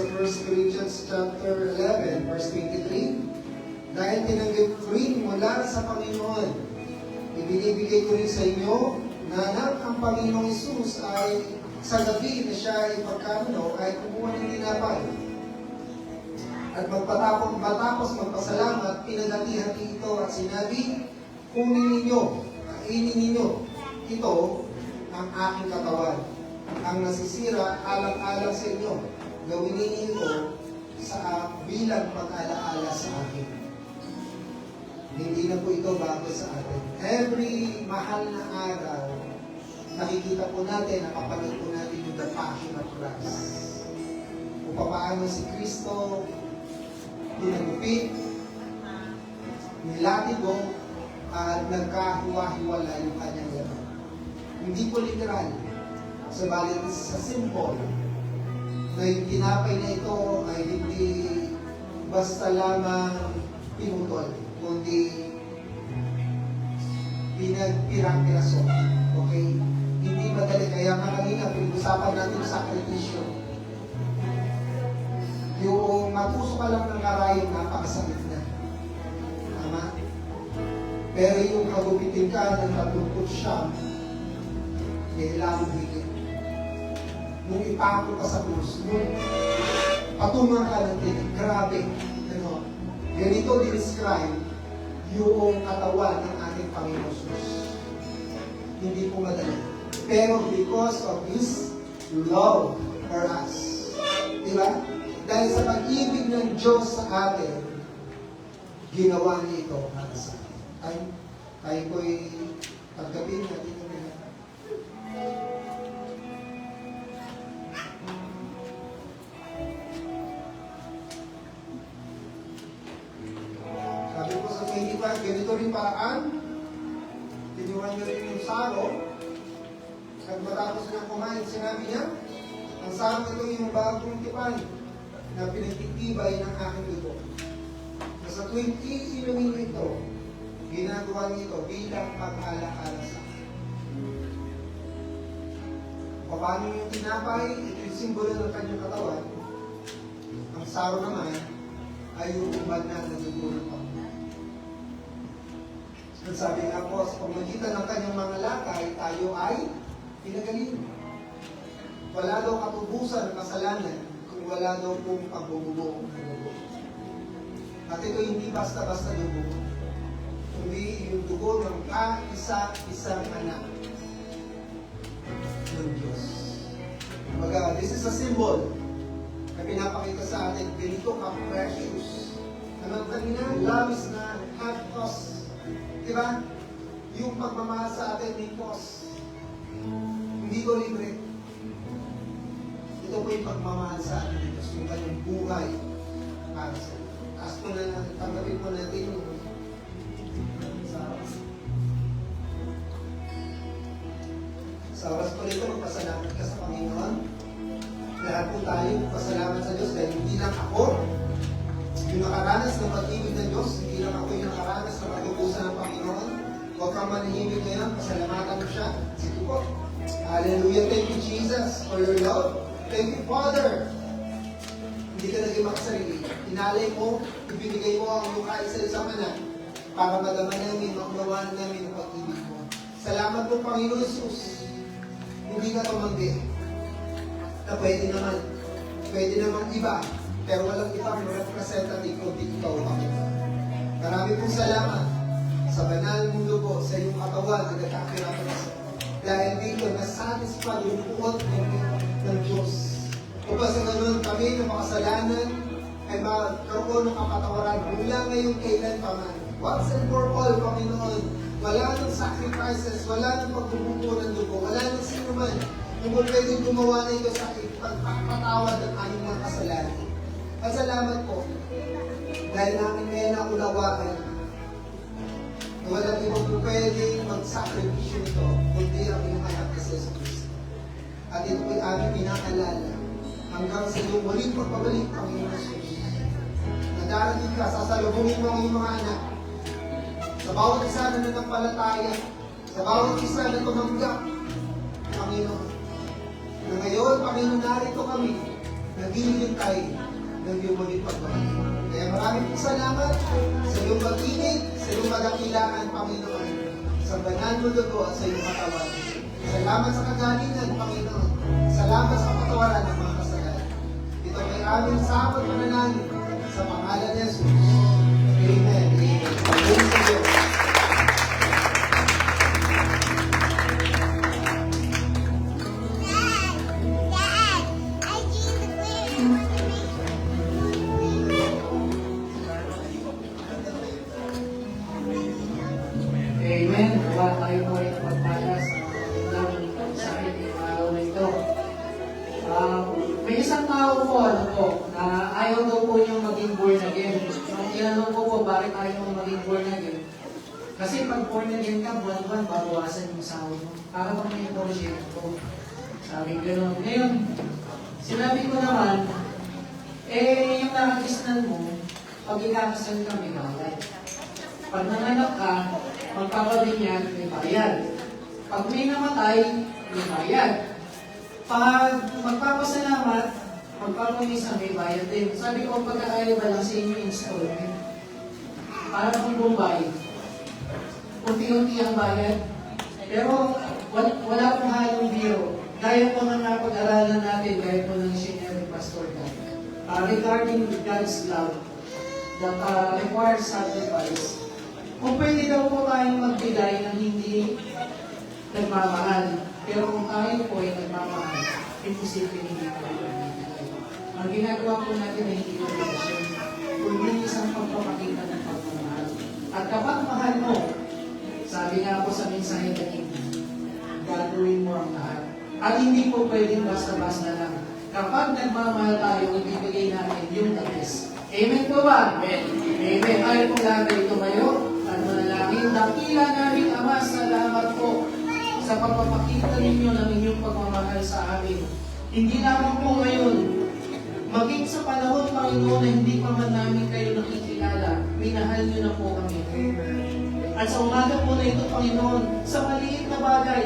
[SPEAKER 3] sa 1 Corinthians chapter 11, verse 23, dahil tinanggap rin mula sa Panginoon, ibinibigay ko rin sa inyo na ang Panginoong Isus ay sa gabi na siya ay pagkamuno ay kumuha ng tinapay. At matapos magpasalamat, pinagati-hati ito at sinabi, kunin ninyo, kainin ninyo, ito ang aking katawan. Ang nasisira, alang-alang sa inyo. Gawin ninyo ito sa bilang pag-alaala sa akin. Hindi na po ito bago sa atin. Every mahal na araw, nakikita po natin, napapanood po natin yung The Passion of Christ. Kung paano si Kristo tinagupit, nilatigo, at nagkahiwa-hiwala yung kanyang laman. Hindi po literal. Sabalit sa symbol na yung tinapay na ito ay hindi basta lamang pinutol, kundi pinagpirang-piraso. Okay? Hindi madali. Kaya nga kanina, pinag-usapan natin yung sakripisyo. Yung matuso ka lang ng karayong, napakasakit na. Tama? Pero yung kagupitin ka ng 39, kailangan higit. Nung ipako ka sa krus, nung patungan ka ng tinig, grabe. Ano? Ganito describe yung katawan ng ating Panginoon Jesus. Hindi po madali. Pero because of His love for us. Diba? Dahil sa pag-ibig ng Diyos sa atin, ginawa niya ito para sa atin. Tayo po'y paggabi natin ito nila. Sabi ko sa 25, ganito rin paraan. Tinuhan niyo rin yung saro. At matapos niyang kumain, sinabi niya, ang saro ito yung bagong tipan na pinagtitibay ng aking dugo. Na sa tuwing iinumin ito, ginagawa niyo ito bilang pag-alaala sa akin. Paano yung tinapay, ito yung simbolo ng kanyang katawan. Ang saro naman ay yung uban na dugo ng Panginoon. So, sabi nga po, sa pamagitan ng kanyang mga lakay, tayo ay pinagaling. Wala daw katubusan ng kasalanan kung wala daw pong pagbubuo ng dugo. At ito hindi basta-basta dugo, kundi yung dugo ng kaisa-isang anak ng Diyos. Kumbaga, this is a symbol na pinapakita sa atin, ganito ka-precious. Ano kanina? Love is not half cost. Diba? Yung pagmamahal sa atin may cost. Hindi ko libre. Ito po yung pagmamahal sa atin. Yung kanyang buhay para sa atin. Taas po na, tanggapin po natin yung sa oras po nito, magpasalamat ka sa Panginoon. Lahat po tayo magpasalamat sa Diyos dahil hindi lang ako yung nakaranas ng pag-ibig ng Diyos, hindi lang ako yung nakaranas ng pag-ubusan ng Panginoon. Huwag kang manahimik ngayon, pasalamatan mo siya. Sige po. Hallelujah. Thank you, Jesus, for your love. Thank you, Father. Hindi ka naging makasarili. Inalay mo, ibinigay mo ang iyong kaisa-isang anak para madama namin, maunawaan namin ang pag-ibig mo. Salamat po, Panginoon Jesus. Hindi ka tumanggi na pwede naman iba, pero walang ibang representative kundi ikaw, Panginoon. Marami pong salamat sa banal mundo po, sa iyong katawan na nagkakirapos. Dahil dito, nasatisfy yung buot ng Diyos. Upang sa ganun, kami ng makasalanan ay magkaroon ng kapatawaran mula ngayon kailan pa man. Once and for all, Panginoon, wala nang sacrifices, wala nang pagbubuo ng dugo, wala nang sino man yung pwedeng gumawa na ito sa pagpapatawad ng aming mga kasalanan. At salamat po, dahil namin ngayon naunawaan na walang ibang pwedeng magsakripisyo nito, kundi ang iyong anak na si Jesus. At ito po'y aming pinaalala hanggang sa iyong muling pagpabalik, Panginoon Jesus. Na darating ka, sasalubungin mo ang iyong mga anak. Sa bawat isa na nanampalataya, sa bawat isa na tumanggap, Panginoon. Na ngayon, Panginoon, narito kami naghihintay ng iyong maging pagbabalik. Kaya maraming pong salamat sa iyong pag-ibig, sa iyong kadakilaan, Panginoon, sa banal mo dugo at sa iyong katawan. Salamat sa kagalingan, Panginoon. Salamat sa kapatawaran ng mga kasalanan. Ito ay aming sabot mananalig sa pangalan ni Jesus. Amen. Amen. Pagdating sa Diyos.
[SPEAKER 5] Amen. Nawa tayo po ay pagpalas sa ating araw na ito. May isang tao po, na ayaw daw po niyang maging born again. Nung tinanong ko po, bakit ayaw mong maging born again? Kasi pag born again ka, buwan-buwan, babawasan yung sahod mo. Para bang may porsyento ko. Sabi gano'n. Ngayon, sinabi ko naman, yung nakakisnan mo, pag ikakasal ka, may bayad. Pag nanganak ka, magpapabinyag, may bayad. Pag may namatay, may bayad. Pag magpapasalamat, magpapamisa, may bayad din. Sabi ko, pagkakaiba lang sa inyo installment. Para kung Bombay, unti-unti ang bayad. Pero wala pong halong biro. Gaya po ng napag-aralan natin, gaya po ng senior pastor ka. Regarding God's love, that requires sacrifice. Kung pwede daw po tayong magbigay ng hindi nagmamahal, pero kung tayo po ay nagmamahal, imposible hindi tayo magbigay. Ang ginagawa po natin ay hindi relasyon, kundi isang pagpapakita ng pagmamahal. At kapag mahal mo, sabi nga po sa mensahe kanina, gagawin mo ang lahat. At hindi po pwedeng basta-basta lang. Kapag nagmamahal tayo, ibibigay natin yung the best. Amen po ba? Amen. Amen. Ayaw po lahat ay tumayo. At manalangin. Dakila namin, Ama, salamat po sa pagpapakita ninyo ng inyong pagmamahal sa amin. Hindi lamang po ngayon, maging sa panahon, Panginoon, na hindi pa man namin kayo nakikilala, minahal niyo na po kami. At sa umaga po na ito, Panginoon, sa maliit na bagay,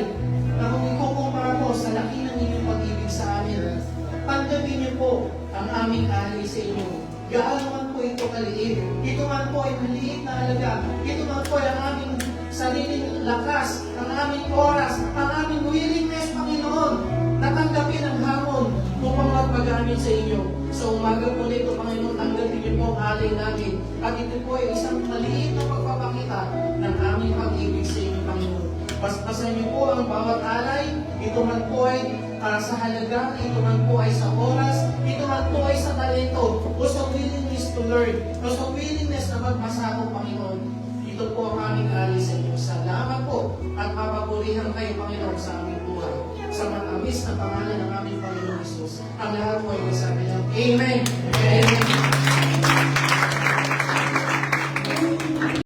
[SPEAKER 5] na kung ikukumpara po sa laki ng inyong pag-ibig sa amin, tanggapin niyo po ang aming alay sa inyo. Gaano man po ito kaliit, ito man po ay maliit na halaga, ito man po ay ang aming sariling lakas, ang aming oras, ang aming willingness, Panginoon, natanggapin ang hamon upang magpagamit sa inyo. Sa umaga po nito, Panginoon, tanggapin niyo po ang alay namin. At ito po ay isang maliit na pagpapakita ng aming pag-ibig sa inyo, Panginoon. Paspasan niyo po ang bawat alay, ito man po ay sa halaga, ito man po ay sa oras, ito man po ay sa talento, o sa willingness to learn, o sa willingness na magmasako, Panginoon. Ito po ang aming alay sa inyo. Salamat po at mapapurihan kayo, Panginoon, sa aming buhay. Sa matamis na pangalan ng aming Panginoon Jesus. Ang lahat po ay masabi ng Amen. Amen.